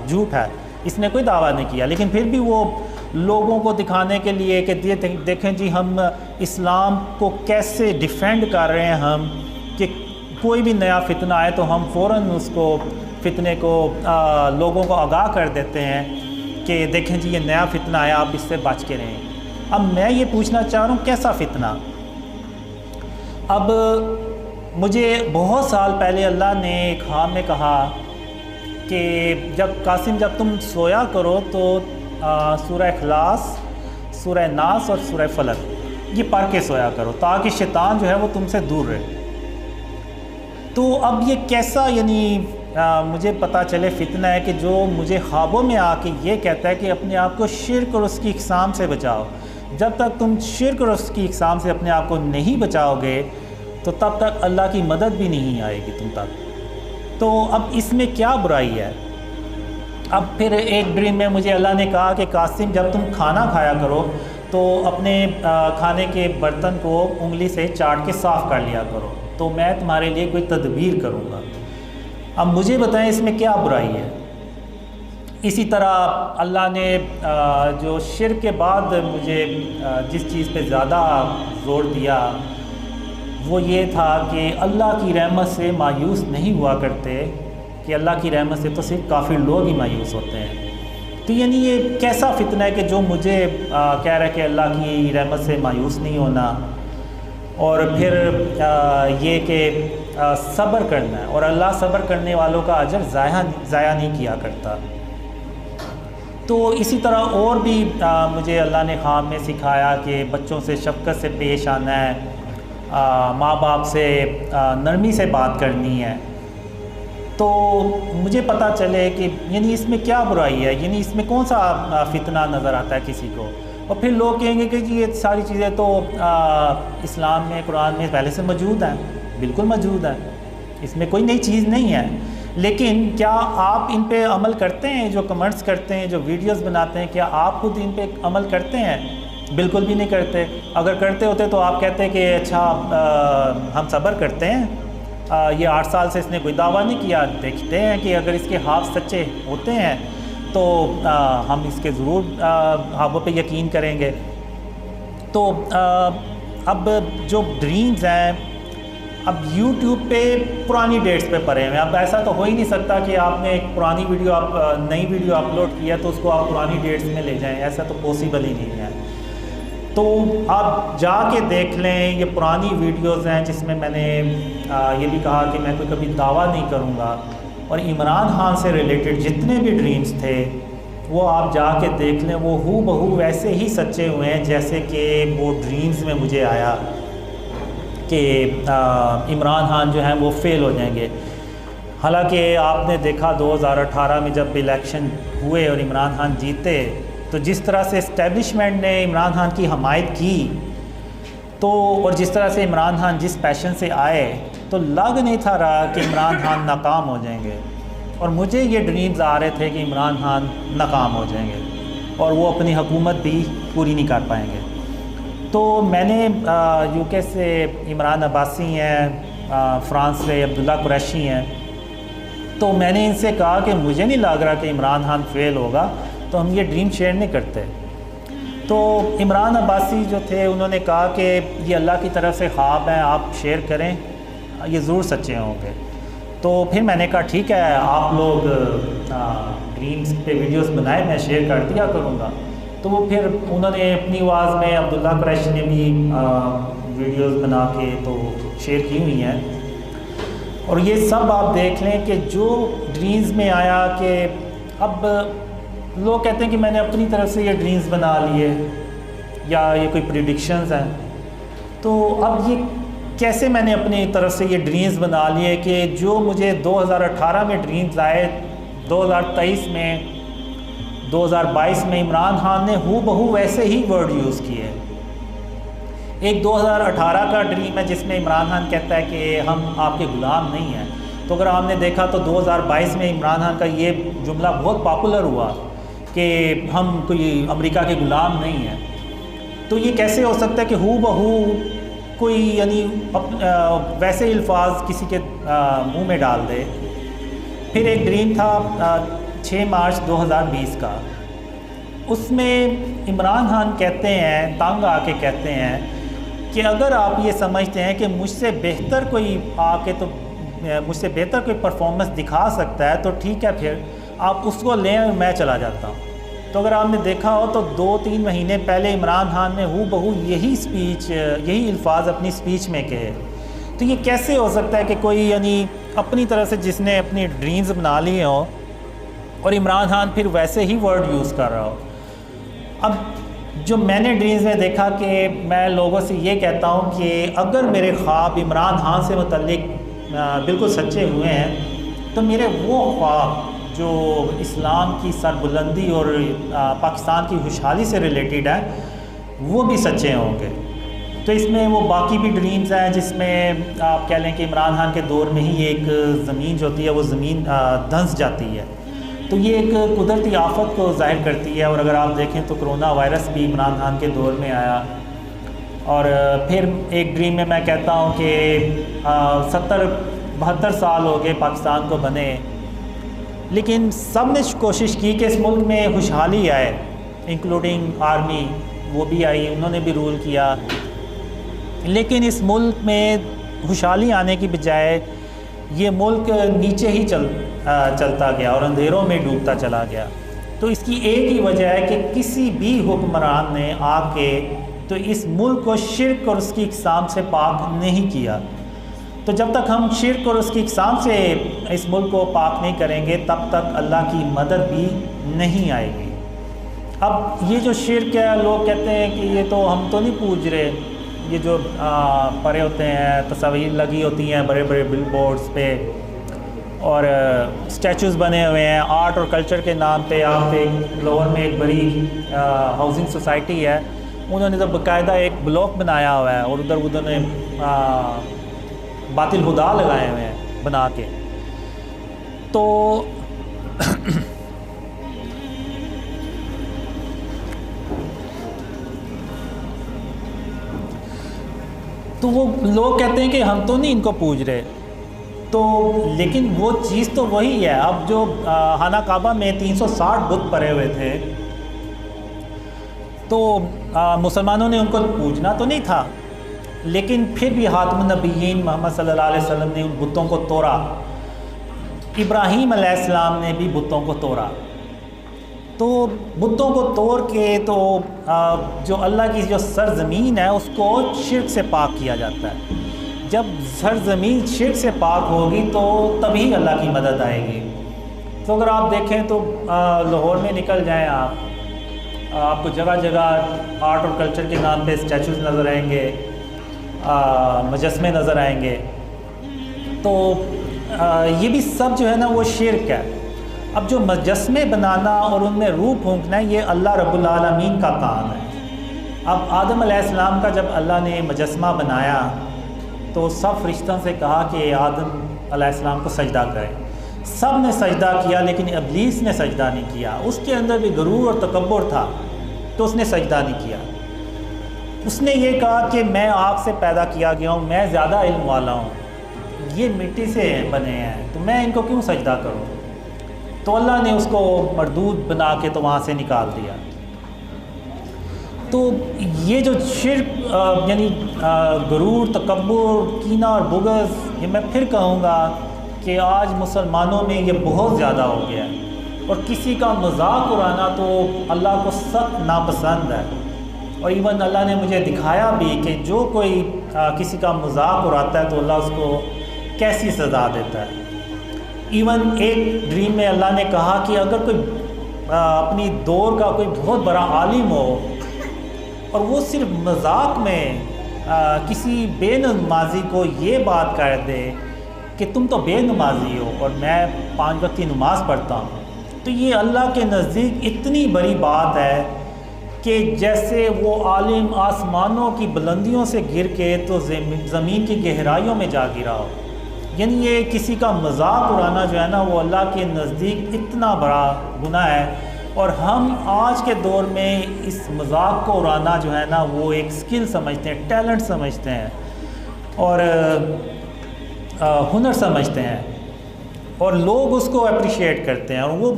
جھوٹ ہے, اس نے کوئی دعویٰ نہیں کیا, لیکن پھر بھی وہ لوگوں کو دکھانے کے لیے کہ دیکھیں جی ہم اسلام کو کیسے ڈیفینڈ کر رہے ہیں, ہم کہ کوئی بھی نیا فتنہ آئے تو ہم فوراً اس کو فتنے کو لوگوں کو آگاہ کر دیتے ہیں کہ دیکھیں جی یہ نیا فتنہ آیا, آپ اس سے بچ کے رہیں. اب میں یہ پوچھنا چاہ رہا ہوں کیسا فتنہ. اب مجھے بہت سال پہلے اللہ نے ایک خواب میں کہا کہ قاسم جب تم سویا کرو تو سورہ اخلاص, سورہ ناس اور سورہ فلق یہ پڑھ کے سویا کرو تاکہ شیطان جو ہے وہ تم سے دور رہے. تو اب یہ کیسا یعنی مجھے پتہ چلے فتنہ ہے کہ جو مجھے خوابوں میں آ کے یہ کہتا ہے کہ اپنے آپ کو شرک اور اس کی اقسام سے بچاؤ. جب تک تم شرک اور اس کی اقسام سے اپنے آپ کو نہیں بچاؤ گے تو تب تک اللہ کی مدد بھی نہیں آئے گی تم تک. تو اب اس میں کیا برائی ہے. اب پھر ایک ڈریم میں مجھے اللہ نے کہا کہ قاسم جب تم کھانا کھایا کرو تو اپنے کھانے کے برتن کو انگلی سے چاٹ کے صاف کر لیا کرو, تو میں تمہارے لیے کوئی تدبیر کروں گا. اب مجھے بتائیں اس میں کیا برائی ہے. اسی طرح اللہ نے جو شرک کے بعد مجھے جس چیز پہ زیادہ زور دیا وہ یہ تھا کہ اللہ کی رحمت سے مایوس نہیں ہوا کرتے, کہ اللہ کی رحمت سے تو صرف کافر لوگ ہی مایوس ہوتے ہیں. تو یعنی یہ کیسا فتنہ ہے کہ جو مجھے کہہ رہا ہے کہ اللہ کی رحمت سے مایوس نہیں ہونا, اور پھر یہ کہ صبر کرنا ہے, اور اللہ صبر کرنے والوں کا اجر ضائع نہیں کیا کرتا. تو اسی طرح اور بھی مجھے اللہ نے خواب میں سکھایا کہ بچوں سے شفقت سے پیش آنا ہے, ماں باپ سے نرمی سے بات کرنی ہے. تو مجھے پتہ چلے کہ یعنی اس میں کیا برائی ہے, یعنی اس میں کون سا فتنہ نظر آتا ہے کسی کو. اور پھر لوگ کہیں گے کہ جی یہ ساری چیزیں تو اسلام میں قرآن میں پہلے سے موجود ہیں. بالکل موجود ہیں, اس میں کوئی نئی چیز نہیں ہے, لیکن کیا آپ ان پہ عمل کرتے ہیں؟ جو کمنٹس کرتے ہیں, جو ویڈیوز بناتے ہیں, کیا آپ خود ان پہ عمل کرتے ہیں؟ بالکل بھی نہیں کرتے. اگر کرتے ہوتے تو آپ کہتے کہ اچھا ہم صبر کرتے ہیں, یہ 8 سال سے اس نے کوئی دعویٰ نہیں کیا, دیکھتے ہیں کہ اگر اس کے خواب سچے ہوتے ہیں تو ہم اس کے ضرور خوابوں پہ یقین کریں گے. تو اب جو ڈریمز ہیں اب یوٹیوب پہ پرانی ڈیٹس پہ پڑے ہوئے ہیں. اب ایسا تو ہو ہی نہیں سکتا کہ آپ نے ایک پرانی ویڈیو نئی ویڈیو اپلوڈ کیا تو اس کو آپ پرانی ڈیٹس میں لے جائیں, ایسا تو پاسبل ہی نہیں ہے. تو آپ جا کے دیکھ لیں, یہ پرانی ویڈیوز ہیں جس میں نے یہ بھی کہا کہ میں کوئی کبھی دعویٰ نہیں کروں گا, اور عمران خان سے ریلیٹڈ جتنے بھی ڈریمز تھے وہ آپ جا کے دیکھ لیں, وہ ہو بہو ویسے ہی سچے ہوئے ہیں جیسے کہ وہ ڈریمز میں مجھے آیا کہ عمران خان جو ہیں وہ فیل ہو جائیں گے. حالانکہ آپ نے دیکھا 2018 میں جب الیکشن ہوئے اور عمران خان جیتے تو جس طرح سے اسٹیبلشمنٹ نے عمران خان کی حمایت کی, تو اور جس طرح سے عمران خان جس پیشن سے آئے تو لگ نہیں تھا رہا کہ عمران خان ناکام ہو جائیں گے, اور مجھے یہ ڈریمز آ رہے تھے کہ عمران خان ناکام ہو جائیں گے اور وہ اپنی حکومت بھی پوری نہیں کر پائیں گے. تو میں نے یو کے سے عمران عباسی ہیں, فرانس سے عبداللہ قریشی ہیں, تو میں نے ان سے کہا کہ مجھے نہیں لگ رہا کہ عمران خان فیل ہوگا, تو ہم یہ ڈریم شیئر نہیں کرتے. تو عمران عباسی جو تھے انہوں نے کہا کہ یہ اللہ کی طرف سے خواب ہیں, آپ شیئر کریں, یہ ضرور سچے ہوں گے. تو پھر میں نے کہا ٹھیک ہے, آپ لوگ ڈریمز پہ ویڈیوز بنائے, میں شیئر کر دیا کروں گا. تو وہ پھر انہوں نے اپنی آواز میں, عبداللہ قریشی نے بھی ویڈیوز بنا کے تو شیئر کی ہوئی ہیں. اور یہ سب آپ دیکھ لیں کہ جو ڈریمز میں آیا کہ اب لوگ کہتے ہیں کہ میں نے اپنی طرف سے یہ ڈریمز بنا لیے یا یہ کوئی پریڈکشنز ہیں. تو اب یہ کیسے میں نے اپنی طرف سے یہ ڈریمز بنا لیے کہ جو مجھے 2018 میں ڈریمز آئے, 2023 میں 2022 میں عمران خان نے ہو بہو ویسے ہی ورڈ یوز کیے. ایک 2018 کا ڈریم ہے جس میں عمران خان کہتا ہے کہ ہم آپ کے غلام نہیں ہیں, تو اگر آپ نے دیکھا تو 2022 میں عمران خان کا یہ جملہ بہت پاپولر ہوا کہ ہم کوئی امریکہ کے غلام نہیں ہیں. تو یہ کیسے ہو سکتا ہے کہ ہو بہو کوئی یعنی ویسے الفاظ کسی کے منہ میں ڈال دے. پھر ایک ڈریم تھا 6 مارچ 2020 کا, اس میں عمران خان کہتے ہیں, تنگ آ کے کہتے ہیں کہ اگر آپ یہ سمجھتے ہیں کہ مجھ سے بہتر کوئی آ کے تو مجھ سے بہتر کوئی پرفارمنس دکھا سکتا ہے تو ٹھیک ہے, پھر آپ اس کو لیں اور میں چلا جاتا ہوں. تو اگر آپ نے دیکھا ہو تو 2-3 مہینے پہلے عمران خان نے ہو بہو یہی الفاظ اپنی اسپیچ میں کہے. تو یہ کیسے ہو سکتا ہے کہ کوئی یعنی اپنی طرف سے جس نے اپنی ڈریمز بنا لی ہوں اور عمران خان پھر ویسے ہی ورڈ یوز کر رہا ہو. اب جو میں نے ڈریمز میں دیکھا کہ میں لوگوں سے یہ کہتا ہوں کہ اگر میرے خواب عمران خان سے متعلق بالکل سچے ہوئے ہیں تو میرے وہ خواب جو اسلام کی سربلندی اور پاکستان کی خوشحالی سے ریلیٹڈ ہیں وہ بھی سچے ہوں گے. تو اس میں وہ باقی بھی ڈریمز ہیں جس میں آپ کہہ لیں کہ عمران خان کے دور میں ہی ایک زمین جو ہوتی ہے وہ زمین دھنس جاتی ہے. تو یہ ایک قدرتی آفت کو ظاہر کرتی ہے. اور اگر آپ دیکھیں تو کرونا وائرس بھی عمران خان کے دور میں آیا. اور پھر ایک ڈریم میں کہتا ہوں کہ 70-72 سال ہو گئے پاکستان کو بنے, لیکن سب نے کوشش کی کہ اس ملک میں خوشحالی آئے, انکلوڈنگ آرمی, وہ بھی آئی, انہوں نے بھی رول کیا, لیکن اس ملک میں خوشحالی آنے کی بجائے یہ ملک نیچے ہی چلتا گیا اور اندھیروں میں ڈوبتا چلا گیا. تو اس کی ایک ہی وجہ ہے کہ کسی بھی حکمران نے آ کے تو اس ملک کو شرک اور اس کی اقسام سے پاک نہیں کیا. تو جب تک ہم شرک اور اس کی اقسام سے اس ملک کو پاک نہیں کریں گے تب تک اللہ کی مدد بھی نہیں آئے گی. اب یہ جو شرک ہے, لوگ کہتے ہیں کہ یہ تو ہم تو نہیں پوج رہے, یہ جو پڑے ہوتے ہیں, تصاویر لگی ہوتی ہیں بڑے بڑے بل بورڈز پہ اور اسٹیچوز بنے ہوئے ہیں آرٹ اور کلچر کے نام پہ. آپ ایک لوور میں ایک بڑی ہاؤسنگ سوسائٹی ہے, انہوں نے تو باقاعدہ ایک بلاک بنایا ہوا ہے اور ادھر نے باطل خدا لگائے ہوئے ہیں بنا کے. تو وہ لوگ کہتے ہیں کہ ہم تو نہیں ان کو پوج رہے. تو لیکن وہ چیز تو وہی ہے. اب جو خانہ کعبہ میں 360 بت پڑے ہوئے تھے تو مسلمانوں نے ان کو پوجنا تو نہیں تھا, لیکن پھر بھی خاتم النبیین محمد صلی اللہ علیہ وسلم نے ان بتوں کو توڑا. ابراہیم علیہ السلام نے بھی بتوں کو توڑا. تو بتوں کو توڑ کے تو جو اللہ کی جو سرزمین ہے اس کو شرک سے پاک کیا جاتا ہے. جب سرزمین شرک سے پاک ہوگی تو تبھی اللہ کی مدد آئے گی. تو اگر آپ دیکھیں تو لاہور میں نکل جائیں آپ کو جگہ جگہ آرٹ اور کلچر کے نام پہ اسٹیچوز نظر آئیں گے, مجسمے نظر آئیں گے. تو یہ بھی سب جو ہے نا وہ شرک ہے. اب جو مجسمے بنانا اور ان میں روح پھونکنا ہے یہ اللہ رب العالمین کا کام ہے. اب آدم علیہ السلام کا جب اللہ نے مجسمہ بنایا تو سب فرشتوں سے کہا کہ آدم علیہ السلام کو سجدہ کریں. سب نے سجدہ کیا لیکن ابلیس نے سجدہ نہیں کیا. اس کے اندر بھی غرور اور تکبر تھا تو اس نے سجدہ نہیں کیا. اس نے یہ کہا کہ میں آگ سے پیدا کیا گیا ہوں, میں زیادہ علم والا ہوں, یہ مٹی سے بنے ہیں تو میں ان کو کیوں سجدہ کروں. تو اللہ نے اس کو مردود بنا کے تو وہاں سے نکال دیا. تو یہ جو شرک یعنی غرور, تکبر, کینہ اور بغض, یہ میں پھر کہوں گا کہ آج مسلمانوں میں یہ بہت زیادہ ہو گیا ہے. اور کسی کا مذاق اڑانا تو اللہ کو سخت ناپسند ہے. اور ایون اللہ نے مجھے دکھایا بھی کہ جو کوئی کسی کا مذاق اڑاتا ہے تو اللہ اس کو کیسی سزا دیتا ہے. ایون ایک ڈریم میں اللہ نے کہا کہ اگر کوئی اپنی دور کا کوئی بہت بڑا عالم ہو اور وہ صرف مذاق میں کسی بے نمازی کو یہ بات کر دے کہ تم تو بے نمازی ہو اور میں 5 وقت کی نماز پڑھتا ہوں, تو یہ اللہ کے نزدیک اتنی بڑی بات ہے کہ جیسے وہ عالم آسمانوں کی بلندیوں سے گر کے تو زمین کی گہرائیوں میں جا گرا ہو. یعنی یہ کسی کا مذاق اڑانا جو ہے نا وہ اللہ کے نزدیک اتنا بڑا گناہ ہے. اور ہم آج کے دور میں اس مذاق کو اڑانا جو ہے نا وہ ایک سکل سمجھتے ہیں, ٹیلنٹ سمجھتے ہیں اور ہنر سمجھتے ہیں, اور لوگ اس کو اپریشیٹ کرتے ہیں, اور وہ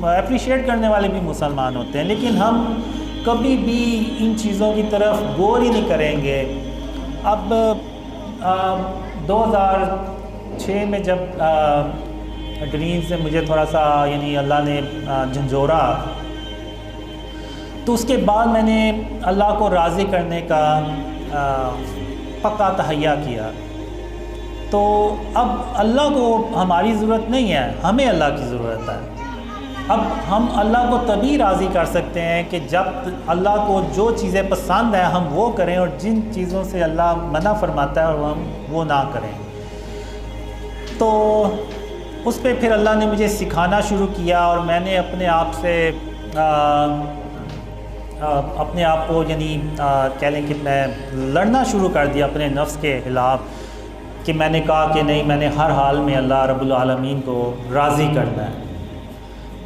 اپریشیٹ کرنے والے بھی مسلمان ہوتے ہیں. لیکن ہم کبھی بھی ان چیزوں کی طرف غور ہی نہیں کریں گے. اب 2006 میں جب ڈریم سے مجھے تھوڑا سا یعنی اللہ نے جھنجھوڑا, تو اس کے بعد میں نے اللہ کو راضی کرنے کا پکا تہیہ کیا. تو اب اللہ کو ہماری ضرورت نہیں ہے, ہمیں اللہ کی ضرورت ہے. اب ہم اللہ کو تبھی راضی کر سکتے ہیں کہ جب اللہ کو جو چیزیں پسند ہیں ہم وہ کریں, اور جن چیزوں سے اللہ منع فرماتا ہے ہم وہ نہ کریں. تو اس پہ پھر اللہ نے مجھے سکھانا شروع کیا, اور میں نے اپنے آپ کو یعنی کہہ لیں کہ میں لڑنا شروع کر دیا اپنے نفس کے خلاف, کہ میں نے کہا کہ نہیں, میں نے ہر حال میں اللہ رب العالمین کو راضی کرنا ہے.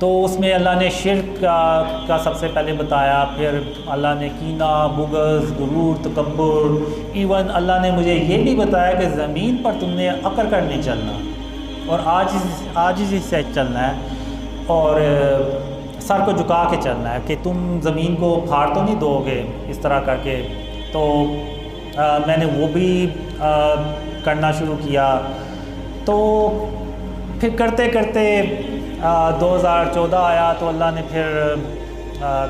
تو اس میں اللہ نے شرک کا سب سے پہلے بتایا, پھر اللہ نے کینہ, بغض, غرور, تکبر, ایون اللہ نے مجھے یہ بھی بتایا کہ زمین پر تم نے اکڑ کر نہیں چلنا اور عاجزی سے چلنا ہے, اور سر کو جھکا کے چلنا ہے, کہ تم زمین کو پھاڑ تو نہیں دو گے اس طرح کر کے. تو میں نے وہ بھی کرنا شروع کیا. تو پھر کرتے کرتے 2014 آیا تو اللہ نے پھر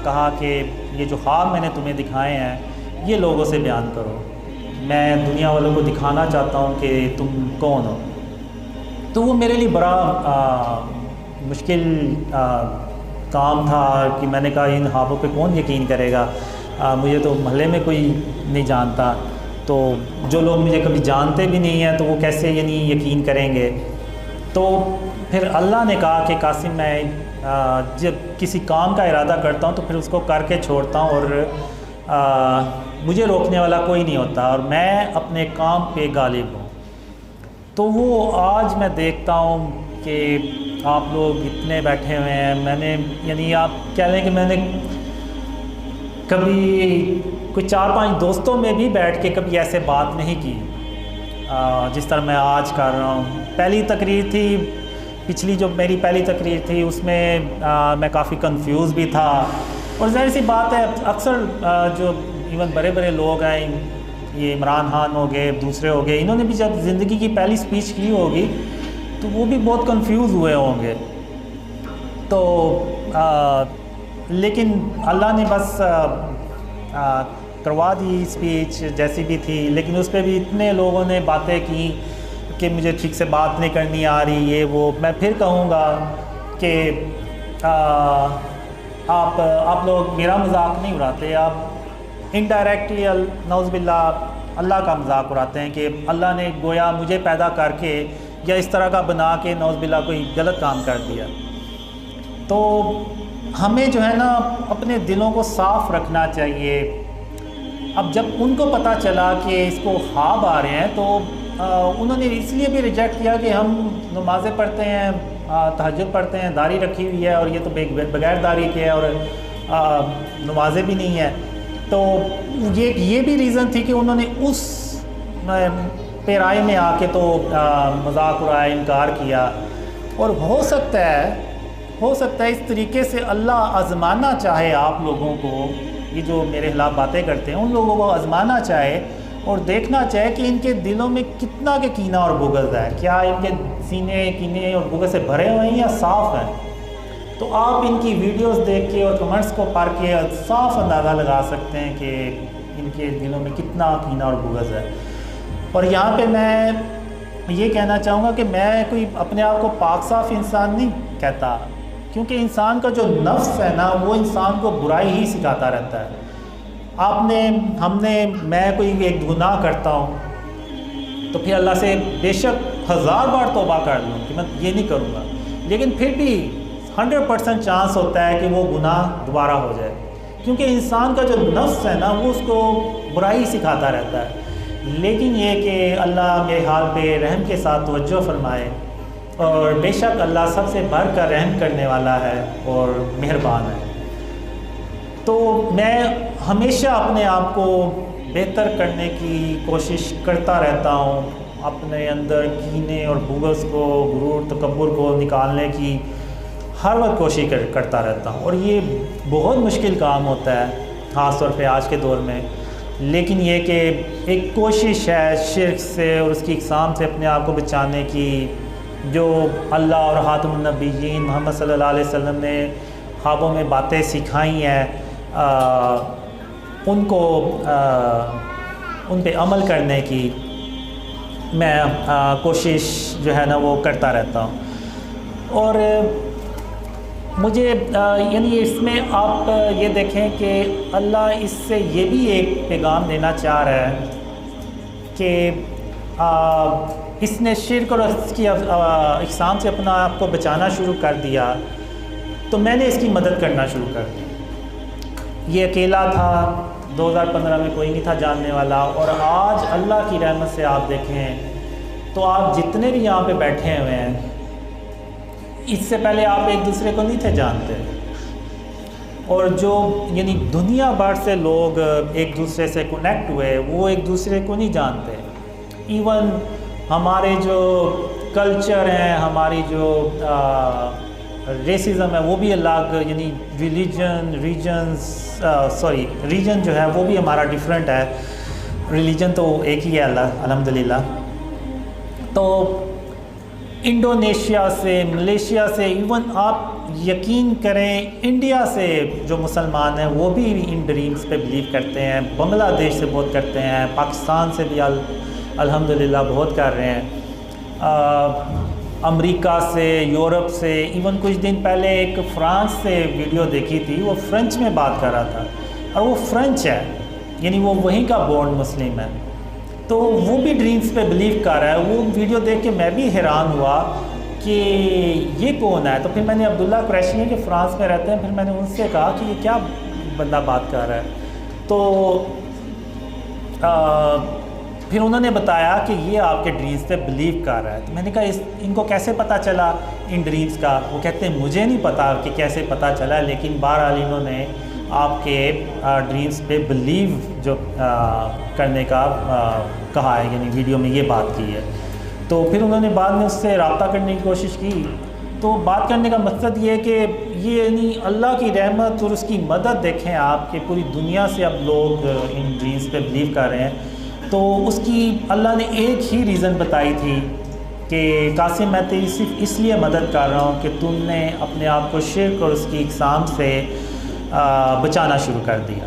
کہا کہ یہ جو خواب میں نے تمہیں دکھائے ہیں یہ لوگوں سے بیان کرو, میں دنیا والوں کو دکھانا چاہتا ہوں کہ تم کون ہو. تو وہ میرے لیے بڑا مشکل کام تھا کہ میں نے کہا ان خوابوں پہ کون یقین کرے گا, مجھے تو محلے میں کوئی نہیں جانتا, تو جو لوگ مجھے کبھی جانتے بھی نہیں ہیں تو وہ کیسے یعنی یقین کریں گے. تو پھر اللہ نے کہا کہ قاسم, میں جب کسی کام کا ارادہ کرتا ہوں تو پھر اس کو کر کے چھوڑتا ہوں, اور مجھے روکنے والا کوئی نہیں ہوتا, اور میں اپنے کام پہ غالب ہوں. تو وہ آج میں دیکھتا ہوں کہ آپ لوگ اتنے بیٹھے ہوئے ہیں, میں نے یعنی آپ کہہ لیں کہ میں نے کبھی کوئی 4-5 دوستوں میں بھی بیٹھ کے کبھی ایسے بات نہیں کی جس طرح میں آج کر رہا ہوں. پہلی تقریر تھی, پچھلی جو میری پہلی تقریر تھی اس میں میں کافی کنفیوز بھی تھا, اور ظاہر سی بات ہے اکثر جو ایون بڑے بڑے لوگ ہیں یہ عمران خان ہو گئے، دوسرے ہو گئے، انہوں نے بھی جب زندگی کی پہلی سپیچ کی ہوگی تو وہ بھی بہت کنفیوز ہوئے ہوں گے. تو لیکن اللہ نے بس کروا دی سپیچ جیسی بھی تھی، لیکن اس پہ بھی اتنے لوگوں نے باتیں کی کہ مجھے ٹھیک سے بات نہیں کرنی آ رہی، یہ وہ. میں پھر کہوں گا کہ آپ لوگ میرا مذاق نہیں اڑاتے، آپ انڈائریکٹلی نعوذ باللہ اللہ کا مذاق اڑاتے ہیں کہ اللہ نے گویا مجھے پیدا کر کے یا اس طرح کا بنا کے نعوذ باللہ کوئی غلط کام کر دیا. تو ہمیں جو ہے نا اپنے دلوں کو صاف رکھنا چاہیے. اب جب ان کو پتہ چلا کہ اس کو خواب آ رہے ہیں تو انہوں نے اس لیے بھی ریجیکٹ کیا کہ ہم نمازیں پڑھتے ہیں، تہجد پڑھتے ہیں، داڑھی رکھی ہوئی ہے، اور یہ تو بغیر داڑھی کے ہے اور نمازیں بھی نہیں ہیں. تو یہ بھی ریزن تھی کہ انہوں نے اس پیرائے میں آ کے تو مذاق اڑایا، انکار کیا. اور ہو سکتا ہے اس طریقے سے اللہ آزمانا چاہے آپ لوگوں کو، یہ جو میرے خلاف باتیں کرتے ہیں ان لوگوں کو آزمانا چاہے اور دیکھنا چاہے کہ ان کے دلوں میں کتنا کہ کینہ اور بغض ہے. کیا ان کے سینے کینے اور بغض سے بھرے ہوئے ہیں یا صاف ہیں؟ تو آپ ان کی ویڈیوز دیکھ کے اور کمنٹس کو پڑھ کے صاف اندازہ لگا سکتے ہیں کہ ان کے دلوں میں کتنا کینہ اور بغض ہے. اور یہاں پہ میں یہ کہنا چاہوں گا کہ میں کوئی اپنے آپ کو پاک صاف انسان نہیں کہتا، کیونکہ انسان کا جو نفس ہے نا وہ انسان کو برائی ہی سکھاتا رہتا ہے. میں کوئی ایک گناہ کرتا ہوں تو پھر اللہ سے بے شک 1000 بار توبہ کر لوں کہ میں یہ نہیں کروں گا، لیکن پھر بھی 100% چانس ہوتا ہے کہ وہ گناہ دوبارہ ہو جائے، کیونکہ انسان کا جو نفس ہے نا وہ اس کو برائی سکھاتا رہتا ہے. لیکن یہ کہ اللہ میرے حال پہ رحم کے ساتھ توجہ فرمائے، اور بے شک اللہ سب سے بڑھ کر رحم کرنے والا ہے اور مہربان ہے. تو میں ہمیشہ اپنے آپ کو بہتر کرنے کی کوشش کرتا رہتا ہوں، اپنے اندر کینے اور بغض کو، غرور تکبر کو نکالنے کی ہر وقت کوشش کرتا رہتا ہوں. اور یہ بہت مشکل کام ہوتا ہے خاص طور پہ آج کے دور میں، لیکن یہ کہ ایک کوشش ہے شرک سے اور اس کی اقسام سے اپنے آپ کو بچانے کی، جو اللہ اور خاتم النبیین محمد صلی اللہ علیہ وسلم نے خوابوں میں باتیں سکھائی ہیں، ان پہ عمل کرنے کی میں کوشش جو ہے نا وہ کرتا رہتا ہوں. اور مجھے یعنی اس میں آپ یہ دیکھیں کہ اللہ اس سے یہ بھی ایک پیغام دینا چاہ رہا ہے کہ اس نے شرک اور اس کی اقسام سے اپنا آپ کو بچانا شروع کر دیا تو میں نے اس کی مدد کرنا شروع کر دی. یہ اکیلا تھا، 2015 میں کوئی نہیں تھا جاننے والا، اور آج اللہ کی رحمت سے آپ دیکھیں تو آپ جتنے بھی یہاں پہ بیٹھے ہوئے ہیں، اس سے پہلے آپ ایک دوسرے کو نہیں تھے جانتے. اور جو یعنی دنیا بھر سے لوگ ایک دوسرے سے کنیکٹ ہوئے وہ ایک دوسرے کو نہیں جانتے. ایون ہمارے جو کلچر ہیں، ہماری جو ریسزم ہے وہ بھی الگ، یعنی ریجن جو ہے وہ بھی ہمارا ڈیفرنٹ ہے، ریلیجن تو ایک ہی ہے الحمدللہ. تو انڈونیشیا سے، ملیشیا سے، ایون آپ یقین کریں انڈیا سے جو مسلمان ہیں وہ بھی ان ڈریمز پہ بلیو کرتے ہیں، بنگلہ دیش سے بہت کرتے ہیں، پاکستان سے بھی الحمدللہ بہت کر رہے ہیں، امریکہ سے، یورپ سے. ایون کچھ دن پہلے ایک فرانس سے ویڈیو دیکھی تھی، وہ فرینچ میں بات کر رہا تھا اور وہ فرینچ ہے، یعنی وہ وہیں کا بورن مسلم ہے، تو وہ بھی ڈریمز پہ بلیو کر رہا ہے. وہ ویڈیو دیکھ کے میں بھی حیران ہوا کہ یہ کون ہے. تو پھر میں نے عبداللہ قریشی ہیں کہ فرانس میں رہتے ہیں، پھر میں نے ان سے کہا کہ یہ کیا بندہ بات کر رہا ہے. تو پھر انہوں نے بتایا کہ یہ آپ کے ڈریمز پہ بلیو کر رہا ہے. تو میں نے کہا ان کو کیسے پتہ چلا ان ڈریمز کا؟ وہ کہتے ہیں مجھے نہیں پتا کہ کیسے پتہ چلا، لیکن بہرحال انہوں نے آپ کے ڈریمز پہ بلیو جو کرنے کا کہا ہے، یعنی ویڈیو میں یہ بات کی ہے. تو پھر انہوں نے بعد میں اس سے رابطہ کرنے کی کوشش کی. تو بات کرنے کا مقصد یہ ہے کہ یہ یعنی اللہ کی رحمت اور اس کی مدد دیکھیں آپ کہ پوری دنیا سے اب لوگ ان ڈریمز پہ بلیو کر رہے ہیں. تو اس کی اللہ نے ایک ہی ریزن بتائی تھی کہ قاسم میں تیری صرف اس لیے مدد کر رہا ہوں کہ تم نے اپنے آپ کو شرک اور اس کی اقسام سے بچانا شروع کر دیا۔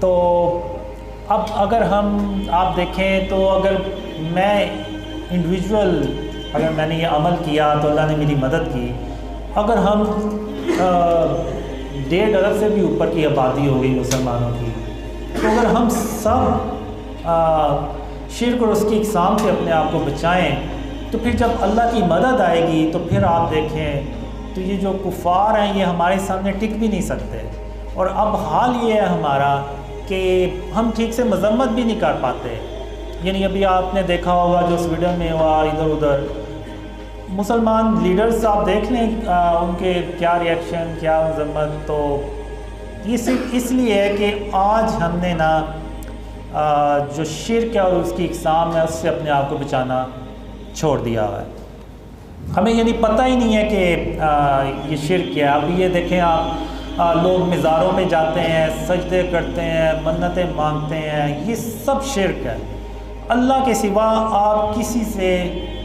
تو اب اگر آپ دیکھیں تو اگر میں انڈیویجول اگر میں نے یہ عمل کیا تو اللہ نے میری مدد کی۔ اگر ہم 1.5 ارب سے بھی اوپر کی آبادی ہو گئی مسلمانوں کی، تو اگر ہم سب شرک اور اس کی اقسام سے اپنے آپ کو بچائیں تو پھر جب اللہ کی مدد آئے گی تو پھر آپ دیکھیں تو یہ جو کفار ہیں یہ ہمارے سامنے ٹک بھی نہیں سکتے۔ اور اب حال یہ ہے ہمارا کہ ہم ٹھیک سے مذمت بھی نہیں کر پاتے۔ یعنی ابھی آپ نے دیکھا ہوگا جو سویڈن میں ہوا، ادھر ادھر مسلمان لیڈرز آپ دیکھ لیں ان کے کیا ریئیکشن، کیا مذمت۔ تو یہ صرف اس لیے ہے کہ آج ہم نے نا جو شرک ہے اور اس کی اقسام ہے اس سے اپنے آپ کو بچانا چھوڑ دیا ہوا ہے۔ ہمیں یعنی پتہ ہی نہیں ہے کہ یہ شرک ہے۔ اب یہ دیکھیں آپ لوگ مزاروں میں جاتے ہیں، سجدے کرتے ہیں، منتیں مانگتے ہیں، یہ سب شرک ہے۔ اللہ کے سوا آپ کسی سے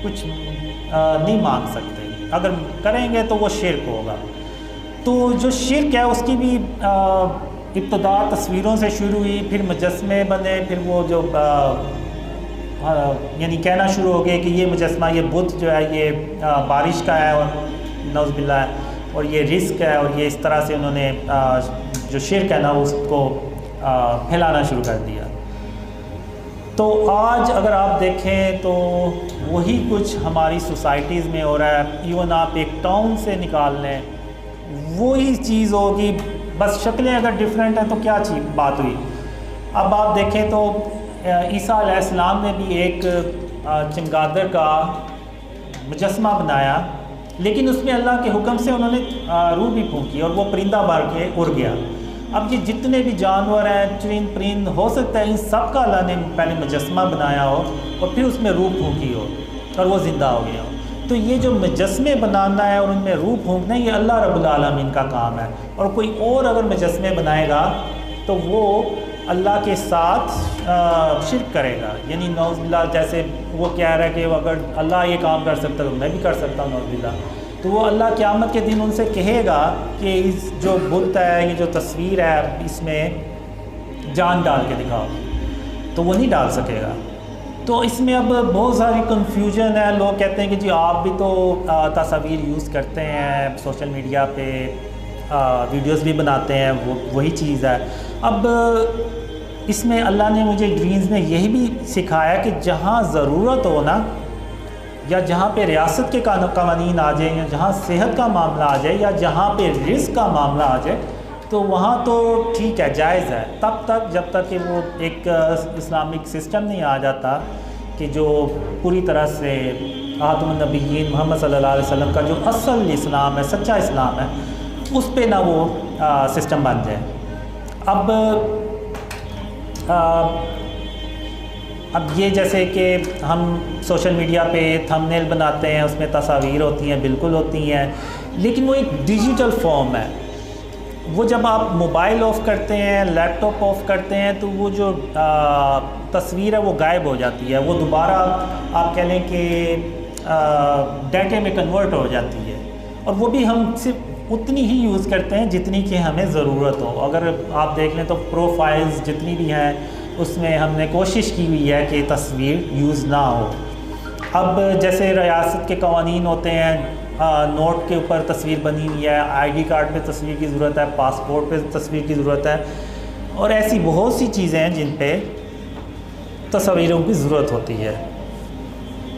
کچھ نہیں مانگ سکتے، اگر کریں گے تو وہ شرک ہوگا۔ تو جو شرک ہے اس کی بھی ابتدا تصویروں سے شروع ہوئی، پھر مجسمے بنے، پھر وہ جو یعنی کہنا شروع ہو گئے کہ یہ مجسمہ، یہ بت جو ہے یہ بارش کا ہے اور نعوذ باللہ ہے، اور یہ رزق ہے، اور یہ اس طرح سے انہوں نے جو شرک ہے نا اس کو پھیلانا شروع کر دیا۔ تو آج اگر آپ دیکھیں تو وہی کچھ ہماری سوسائٹیز میں ہو رہا ہے۔ ایون آپ ایک ٹاؤن سے نکال لیں وہی چیز ہوگی، بس شکلیں اگر ڈیفرنٹ ہیں تو کیا بات ہوئی۔ اب آپ دیکھیں تو عیسیٰ علیہ السلام نے بھی ایک چمگادر کا مجسمہ بنایا، لیکن اس میں اللہ کے حکم سے انہوں نے روح بھی پھونکی اور وہ پرندہ بن کے اڑ گیا۔ اب یہ جتنے بھی جانور ہیں، چرند پرند، ہو سکتا ہے ان سب کا اللہ نے پہلے مجسمہ بنایا ہو اور پھر اس میں روح پھونکی ہو اور وہ زندہ ہو گیا ہو۔ تو یہ جو مجسمے بنانا ہے اور ان میں روح پھونکنا ہے یہ اللہ رب العالمین کا کام ہے، اور کوئی اور اگر مجسمے بنائے گا تو وہ اللہ کے ساتھ شرک کرے گا۔ یعنی نعوذ باللہ، جیسے وہ کہہ رہا ہے کہ اگر اللہ یہ کام کر سکتا ہے تو میں بھی کر سکتا ہوں، نعوذ باللہ۔ تو وہ اللہ قیامت کے دن ان سے کہے گا کہ اس جو بت ہے، یہ جو تصویر ہے، اس میں جان ڈال کے دکھاؤ، تو وہ نہیں ڈال سکے گا۔ تو اس میں اب بہت ساری کنفیوژن ہے۔ لوگ کہتے ہیں کہ جی آپ بھی تو تصاویر یوز کرتے ہیں سوشل میڈیا پہ، ویڈیوز بھی بناتے ہیں، وہی چیز ہے۔ اب اس میں اللہ نے مجھے ڈرینز میں یہی بھی سکھایا کہ جہاں ضرورت ہو نا، یا جہاں پہ ریاست کے قوانین آ جائیں، یا جہاں صحت کا معاملہ آ جائے، یا جہاں پہ رزق کا معاملہ آ جائے، تو وہاں تو ٹھیک ہے، جائز ہے، تب تک جب تک کہ وہ ایک اسلامک سسٹم نہیں آ جاتا کہ جو پوری طرح سے خاتم النبیین محمد صلی اللہ علیہ وسلم کا جو اصل اسلام ہے، سچا اسلام ہے، اس پہ نہ وہ سسٹم بن جائے۔ اب یہ جیسے کہ ہم سوشل میڈیا پہ تھمب نیل بناتے ہیں، اس میں تصاویر ہوتی ہیں، بالکل ہوتی ہیں، لیکن وہ ایک ڈیجیٹل فارم ہے۔ وہ جب آپ موبائل آف کرتے ہیں، لیپ ٹاپ آف کرتے ہیں، تو وہ جو تصویر ہے وہ غائب ہو جاتی ہے، وہ دوبارہ آپ کہہ لیں کہ ڈیٹے میں کنورٹ ہو جاتی ہے، اور وہ بھی ہم صرف اتنی ہی یوز کرتے ہیں جتنی کہ ہمیں ضرورت ہو۔ اگر آپ دیکھ لیں تو پروفائلز جتنی بھی ہیں اس میں ہم نے کوشش کی ہوئی ہے کہ تصویر یوز نہ ہو۔ اب جیسے ریاست کے قوانین ہوتے ہیں، نوٹ کے اوپر تصویر بنی ہوئی ہے، آئی ڈی کارڈ پہ تصویر کی ضرورت ہے، پاسپورٹ پہ تصویر کی ضرورت ہے، اور ایسی بہت سی چیزیں ہیں جن پہ تصویروں کی ضرورت ہوتی ہے۔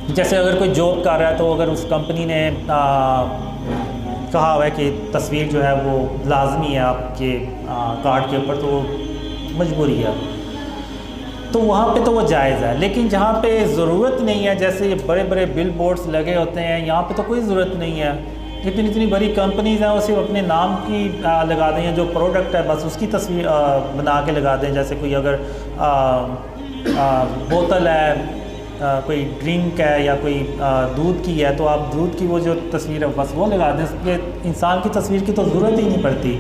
جیسے اگر کوئی جاب کر رہا ہے تو اگر اس کمپنی نے کہا ہوا ہے کہ تصویر جو ہے وہ لازمی ہے آپ کے کارڈ کے اوپر، تو وہ مجبوری ہے، تو وہاں پہ تو وہ جائز ہے۔ لیکن جہاں پہ ضرورت نہیں ہے، جیسے یہ بڑے بڑے بل بورڈز لگے ہوتے ہیں، یہاں پہ تو کوئی ضرورت نہیں ہے۔ اتنی بڑی کمپنیز ہیں، وہ صرف اپنے نام کی لگا دیں، جو پروڈکٹ ہے بس اس کی تصویر بنا کے لگا دیں۔ جیسے کوئی اگر بوتل ہے، کوئی ڈرنک ہے، یا کوئی دودھ کی ہے، تو آپ دودھ کی وہ جو تصویر ہے بس وہ لگا دیں، اس کے انسان کی تصویر کی تو ضرورت ہی نہیں پڑتی۔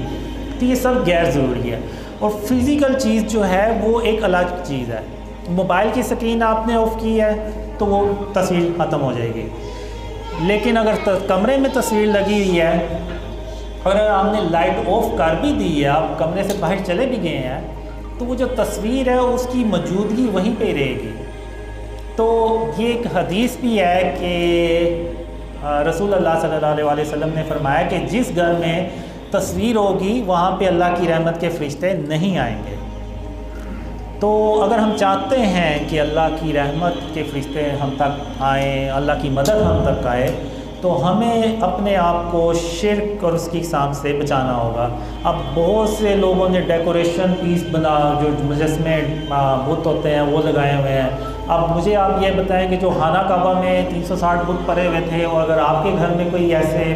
تو یہ سب غیر ضروری ہے، اور فزیکل چیز جو ہے وہ ایک الگ چیز ہے۔ موبائل کی سکرین آپ نے آف کی ہے تو وہ تصویر ختم ہو جائے گی، لیکن اگر کمرے میں تصویر لگی ہوئی ہے اور اگر آپ نے لائٹ آف کر بھی دی ہے، آپ کمرے سے باہر چلے بھی گئے ہیں، تو وہ جو تصویر ہے اس کی موجودگی وہیں پہ رہے گی۔ تو یہ ایک حدیث بھی ہے کہ رسول اللہ صلی اللہ علیہ وسلم نے فرمایا کہ جس گھر میں تصویر ہوگی وہاں پہ اللہ کی رحمت کے فرشتے نہیں آئیں گے۔ تو اگر ہم چاہتے ہیں کہ اللہ کی رحمت کے فرشتے ہم تک آئیں، اللہ کی مدد ہم تک آئے، تو ہمیں اپنے آپ کو شرک اور اس کی اقسام سے بچانا ہوگا۔ اب بہت سے لوگوں نے ڈیکوریشن پیس بنا، جو مجسمے بت ہوتے ہیں وہ لگائے ہوئے ہیں۔ اب مجھے آپ یہ بتائیں کہ جو خانہ کعبہ میں 360 بت پڑے ہوئے تھے، اور اگر آپ کے گھر میں کوئی ایسے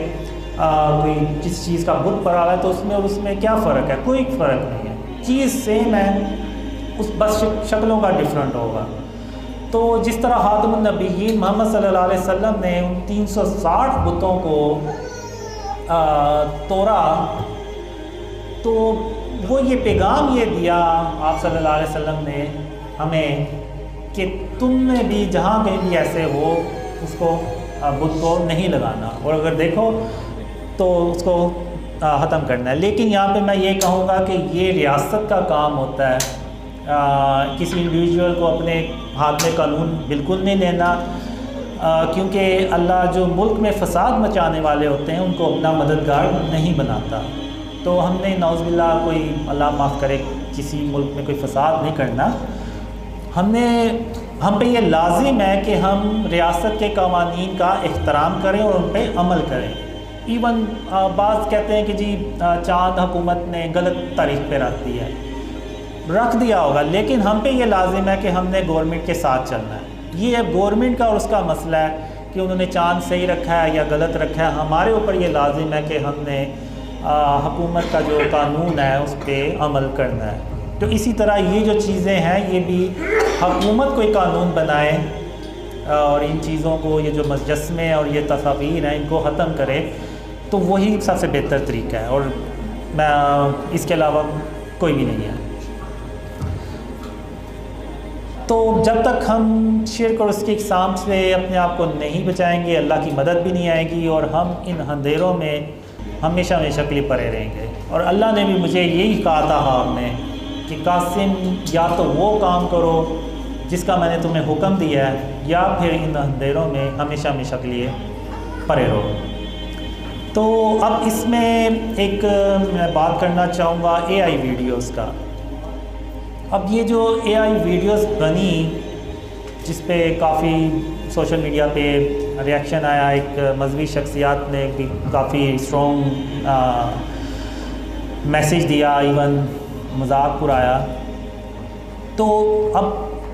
کوئی کسی چیز کا بت پڑا ہوا ہے تو اس میں کیا فرق ہے؟ کوئی فرق نہیں ہے، چیز سیم ہے، بس شکلوں کا ڈفرینٹ ہوگا۔ تو جس طرح خاتم النبیین محمد صلی اللہ علیہ وسلم نے ان 360 بتوں کو توڑا، تو وہ یہ پیغام یہ دیا آپ صلی اللہ علیہ وسلم نے ہمیں کہ تم نے بھی جہاں کہیں بھی ایسے ہو اس کو بت کو نہیں لگانا، اور اگر دیکھو تو اس کو ختم کرنا ہے۔ لیکن یہاں پہ میں یہ کہوں گا کہ یہ ریاست کا کام ہوتا ہے، کسی انڈیویجول کو اپنے ہاتھ میں قانون بالکل نہیں لینا، کیونکہ اللہ جو ملک میں فساد مچانے والے ہوتے ہیں ان کو اپنا مددگار نہیں بناتا۔ تو ہم نے نعوذ باللہ کوئی اللہ معاف کرے کسی ملک میں کوئی فساد نہیں کرنا۔ ہم پہ یہ لازم ہے کہ ہم ریاست کے قوانین کا احترام کریں اور ان پہ عمل کریں۔ ایون بعض کہتے ہیں کہ جی چاند حکومت نے غلط تاریخ پہ رکھ دیا ہوگا، لیکن ہم پہ یہ لازم ہے کہ ہم نے گورنمنٹ کے ساتھ چلنا ہے۔ یہ اب گورنمنٹ کا اور اس کا مسئلہ ہے کہ انہوں نے چاند صحیح رکھا ہے یا غلط رکھا ہے۔ ہمارے اوپر یہ لازم ہے کہ ہم نے حکومت کا جو قانون ہے اس پہ عمل کرنا ہے۔ تو اسی طرح یہ جو چیزیں ہیں یہ بھی حکومت کوئی قانون بنائے اور ان چیزوں کو، یہ جو مجسمے اور یہ تصاویر ہیں ان کو ختم کرے، تو وہی سب سے بہتر طریقہ ہے، اور میں اس کے علاوہ کوئی بھی نہیں ہے۔ تو جب تک ہم شرک اور اس کی اقسام سے اپنے آپ کو نہیں بچائیں گے، اللہ کی مدد بھی نہیں آئے گی، اور ہم ان اندھیروں میں ہمیشہ ہمیشہ کے لیے پڑے رہیں گے۔ اور اللہ نے بھی مجھے یہی کہا تھا آپ نے کہ قاسم یا تو وہ کام کرو جس کا میں نے تمہیں حکم دیا ہے، یا پھر ان اندھیروں میں ہمیشہ ہمیشہ کے لیے پڑے رہو۔ تو اب اس میں ایک میں بات کرنا چاہوں گا AI ویڈیوز کا۔ اب یہ جو AI ویڈیوز بنی، جس پہ کافی سوشل میڈیا پہ ریاکشن آیا، ایک مذہبی شخصیات نے بھی کافی اسٹرانگ میسیج دیا، ایون مذاق اڑایا۔ تو اب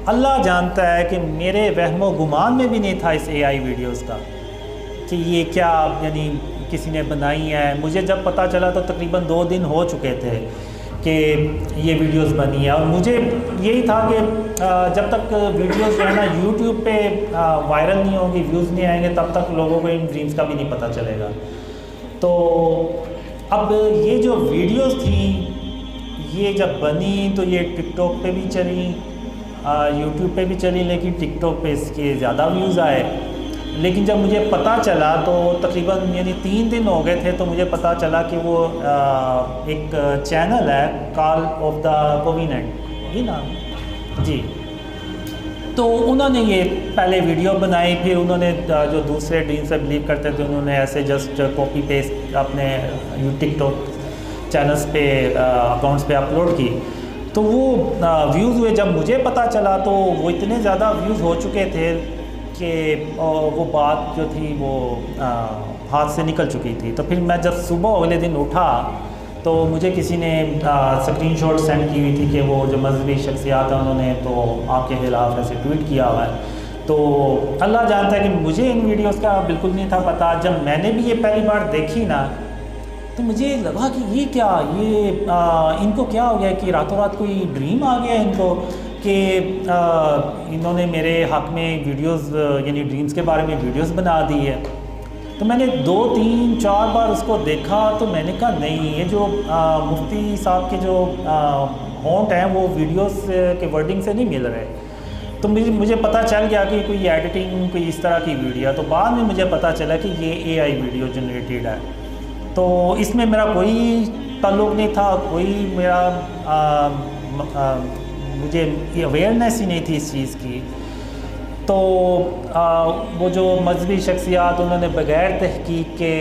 اللہ جانتا ہے کہ میرے وہم و گمان میں بھی نہیں تھا اس AI ویڈیوز کا کہ یہ کیا یعنی کسی نے بنائی ہے۔ مجھے جب پتہ چلا تو تقریباً 2 دن ہو چکے تھے کہ یہ ویڈیوز بنی ہے، اور مجھے یہی تھا کہ جب تک ویڈیوز جو ہے نا یوٹیوب پہ وائرل نہیں ہوں گی، ویوز نہیں آئیں گے، تب تک لوگوں کو ان ڈریمز کا بھی نہیں پتہ چلے گا۔ تو اب یہ جو ویڈیوز تھیں یہ جب بنی تو یہ ٹک ٹاک پہ بھی چلی، یوٹیوب پہ بھی چلی، لیکن ٹک ٹاک پہ اس کے زیادہ ویوز آئے۔ لیکن جب مجھے پتہ چلا تو تقریباً یعنی 3 دن ہو گئے تھے، تو مجھے پتہ چلا کہ وہ ایک چینل ہے کال آف دا کوویننٹ، یہ نام جی، تو انہوں نے یہ پہلے ویڈیو بنائی، پھر انہوں نے جو دوسرے ڈریم سے بلیو کرتے تھے انہوں نے ایسے جسٹ کاپی پیسٹ اپنے ٹک ٹاک چینلز پہ اکاؤنٹس پہ اپلوڈ کی، تو وہ ویوز ہوئے۔ جب مجھے پتہ چلا تو وہ اتنے زیادہ ویوز ہو چکے تھے کہ وہ بات جو تھی وہ ہاتھ سے نکل چکی تھی۔ تو پھر میں جب صبح اگلے دن اٹھا تو مجھے کسی نے اسکرین شاٹ سینڈ کی ہوئی تھی کہ وہ جو مذہبی شخصیات ہیں انہوں نے تو آپ کے خلاف ایسے ٹویٹ کیا ہوا ہے۔ تو اللہ جانتا ہے کہ مجھے ان ویڈیوز کا بالکل نہیں تھا پتہ۔ جب میں نے بھی یہ پہلی بار دیکھی نا تو مجھے لگا کہ یہ کیا، یہ ان کو کیا ہو گیا کہ راتوں رات کوئی ڈریم آ گیا ان کو کہ انہوں نے میرے حق میں ویڈیوز یعنی ڈریمز کے بارے میں ویڈیوز بنا دی ہے۔ تو میں نے 2 3 4 بار اس کو دیکھا تو میں نے کہا نہیں، یہ جو مفتی صاحب کے جو ہونٹ ہیں وہ ویڈیوز کے ورڈنگ سے نہیں مل رہے۔ تو مجھے پتہ چل گیا کہ کوئی ایڈیٹنگ کوئی اس طرح کی ویڈیو، تو بعد میں مجھے پتہ چلا کہ یہ اے آئی ویڈیو جنریٹڈ ہے. تو اس میں میرا کوئی تعلق نہیں تھا، کوئی میرا مجھے اویئرنیس ہی نہیں تھی اس چیز کی. تو وہ جو مذہبی شخصیات انہوں نے بغیر تحقیق کے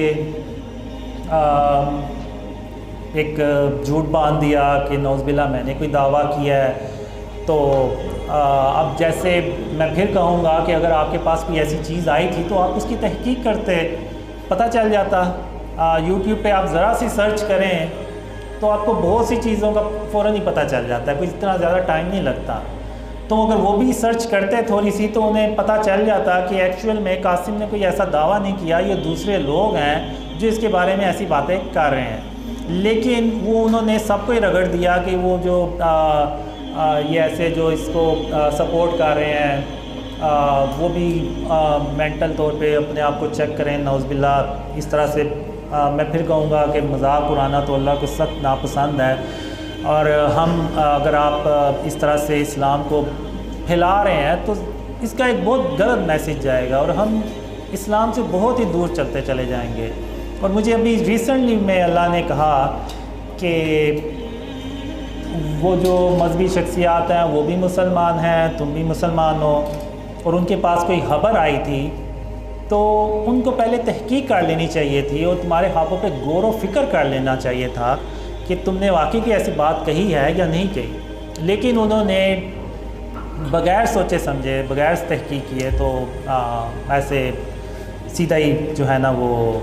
ایک جھوٹ باندھ دیا کہ نعوذ باللہ میں نے کوئی دعویٰ کیا ہے. تو اب جیسے میں پھر کہوں گا کہ اگر آپ کے پاس کوئی ایسی چیز آئی تھی تو آپ اس کی تحقیق کرتے، پتہ چل جاتا. یوٹیوب پہ آپ ذرا سی سرچ کریں تو آپ کو بہت سی چیزوں کا فوراً ہی پتہ چل جاتا ہے، کوئی اتنا زیادہ ٹائم نہیں لگتا. تو اگر وہ بھی سرچ کرتے تھوڑی سی تو انہیں پتہ چل جاتا کہ ایکچوئل میں قاسم نے کوئی ایسا دعویٰ نہیں کیا، یہ دوسرے لوگ ہیں جو اس کے بارے میں ایسی باتیں کر رہے ہیں. لیکن وہ انہوں نے سب کو ہی رگڑ دیا کہ وہ جو یہ ایسے جو اس کو سپورٹ کر رہے ہیں وہ بھی مینٹل طور پہ اپنے آپ کو چیک کریں. نعوذ باللہ اس طرح سے میں پھر کہوں گا کہ مذاق اڑانا تو اللہ کو سخت ناپسند ہے. اور ہم اگر آپ اس طرح سے اسلام کو پھیلا رہے ہیں تو اس کا ایک بہت غلط میسیج جائے گا اور ہم اسلام سے بہت ہی دور چلتے چلے جائیں گے. اور مجھے ابھی ریسنٹلی میں اللہ نے کہا کہ وہ جو مذہبی شخصیات ہیں وہ بھی مسلمان ہیں، تم بھی مسلمان ہو، اور ان کے پاس کوئی خبر آئی تھی تو ان کو پہلے تحقیق کر لینی چاہیے تھی اور تمہارے ہاتھوں پہ غور و فکر کر لینا چاہیے تھا کہ تم نے واقعی کی ایسی بات کہی ہے یا نہیں کہی. لیکن انہوں نے بغیر سوچے سمجھے، بغیر تحقیق کیے تو ایسے سیدھا ہی جو ہے نا وہ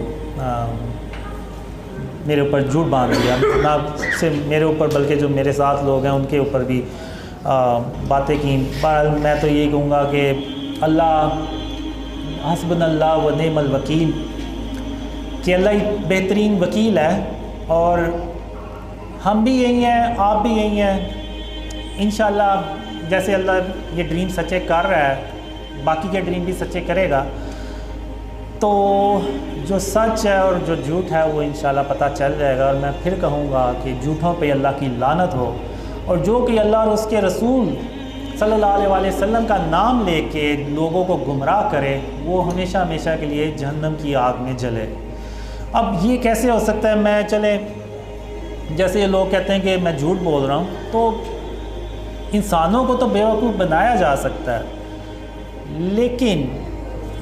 میرے اوپر جھوٹ باندھ دیا. نہ صرف میرے اوپر بلکہ جو میرے ساتھ لوگ ہیں ان کے اوپر بھی باتیں کی. میں تو یہی کہوں گا کہ اللہ حسبنا اللہ و نعم الوکیل، کہ اللہ ہی بہترین وکیل ہے. اور ہم بھی یہی ہیں، آپ بھی یہی ہیں. انشاءاللہ جیسے اللہ یہ ڈریم سچے کر رہا ہے باقی کے ڈریم بھی سچے کرے گا. تو جو سچ ہے اور جو جھوٹ ہے وہ انشاءاللہ پتہ چل جائے گا. اور میں پھر کہوں گا کہ جھوٹوں پہ اللہ کی لعنت ہو، اور جو کہ اللہ اور اس کے رسول صلی اللہ علیہ وسلم کا نام لے کے لوگوں کو گمراہ کرے وہ ہمیشہ ہمیشہ کے لیے جہنم کی آگ میں جلے. اب یہ کیسے ہو سکتا ہے؟ میں چلے جیسے یہ لوگ کہتے ہیں کہ میں جھوٹ بول رہا ہوں، تو انسانوں کو تو بیوقوف بنایا جا سکتا ہے لیکن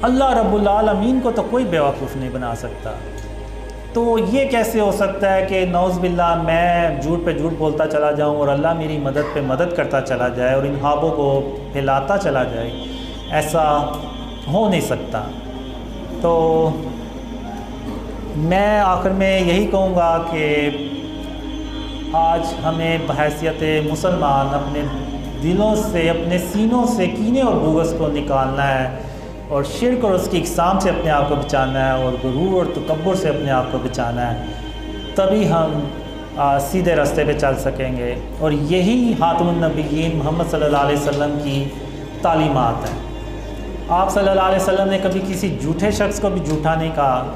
اللہ رب العالمین کو تو کوئی بیوقوف نہیں بنا سکتا. تو یہ کیسے ہو سکتا ہے کہ نعوذ باللہ میں جھوٹ پہ جھوٹ بولتا چلا جاؤں اور اللہ میری مدد پہ مدد کرتا چلا جائے اور ان خوابوں کو پھیلاتا چلا جائے؟ ایسا ہو نہیں سکتا. تو میں آخر میں یہی کہوں گا کہ آج ہمیں بحیثیت مسلمان اپنے دلوں سے، اپنے سینوں سے کینے اور بغض کو نکالنا ہے اور شرک اور اس کی اقسام سے اپنے آپ کو بچانا ہے اور غرور اور تکبر سے اپنے آپ کو بچانا ہے. تبھی ہم سیدھے راستے پہ چل سکیں گے. اور یہی خاتم النبیین محمد صلی اللہ علیہ وسلم کی تعلیمات ہیں. آپ صلی اللہ علیہ وسلم نے کبھی کسی جھوٹے شخص کو بھی جھوٹا نہیں کہا،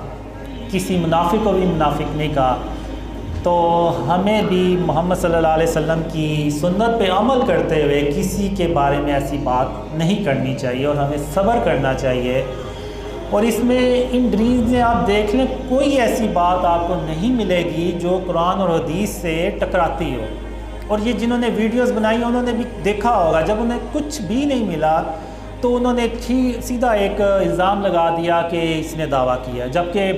کسی منافق کو بھی منافق نہیں کہا. تو ہمیں بھی محمد صلی اللہ علیہ وسلم کی سنت پہ عمل کرتے ہوئے کسی کے بارے میں ایسی بات نہیں کرنی چاہیے اور ہمیں صبر کرنا چاہیے. اور اس میں ان ڈریمز میں آپ دیکھ لیں کوئی ایسی بات آپ کو نہیں ملے گی جو قرآن اور حدیث سے ٹکراتی ہو. اور یہ جنہوں نے ویڈیوز بنائی انہوں نے بھی دیکھا ہوگا جب انہیں کچھ بھی نہیں ملا تو انہوں نے سیدھا ایک الزام لگا دیا کہ اس نے دعویٰ کیا، جبکہ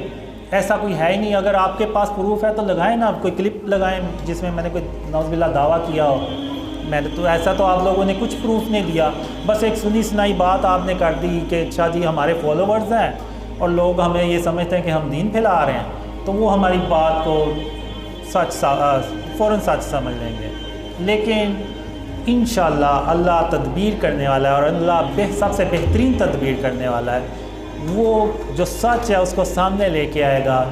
ایسا کوئی ہے ہی نہیں. اگر آپ کے پاس پروف ہے تو لگائیں نا، کوئی کلپ لگائیں جس میں نے کوئی نعوذ باللہ دعویٰ کیا ہو. میں نے تو ایسا تو آپ لوگوں نے کچھ پروف نہیں دیا، بس ایک سنی سنائی بات آپ نے کر دی کہ اچھا جی ہمارے فالوورز ہیں اور لوگ ہمیں یہ سمجھتے ہیں کہ ہم دین پھیلا رہے ہیں تو وہ ہماری بات کو فوراً سچ سمجھ لیں گے. لیکن انشاءاللہ اللہ تدبیر کرنے والا ہے اور اللہ سب سے بہترین تدبیر کرنے والا ہے. وہ جو سچ ہے اس کو سامنے لے کے آئے گا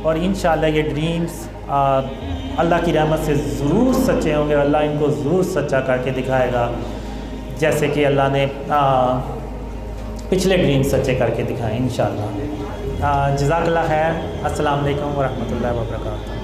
اور انشاءاللہ یہ ڈریمز اللہ کی رحمت سے ضرور سچے ہوں گے. اللہ ان کو ضرور سچا کر کے دکھائے گا جیسے کہ اللہ نے پچھلے ڈریمز سچے کر کے دکھائیں انشاءاللہ. جزاک اللہ خیر. السلام علیکم ورحمۃ اللہ وبرکاتہ.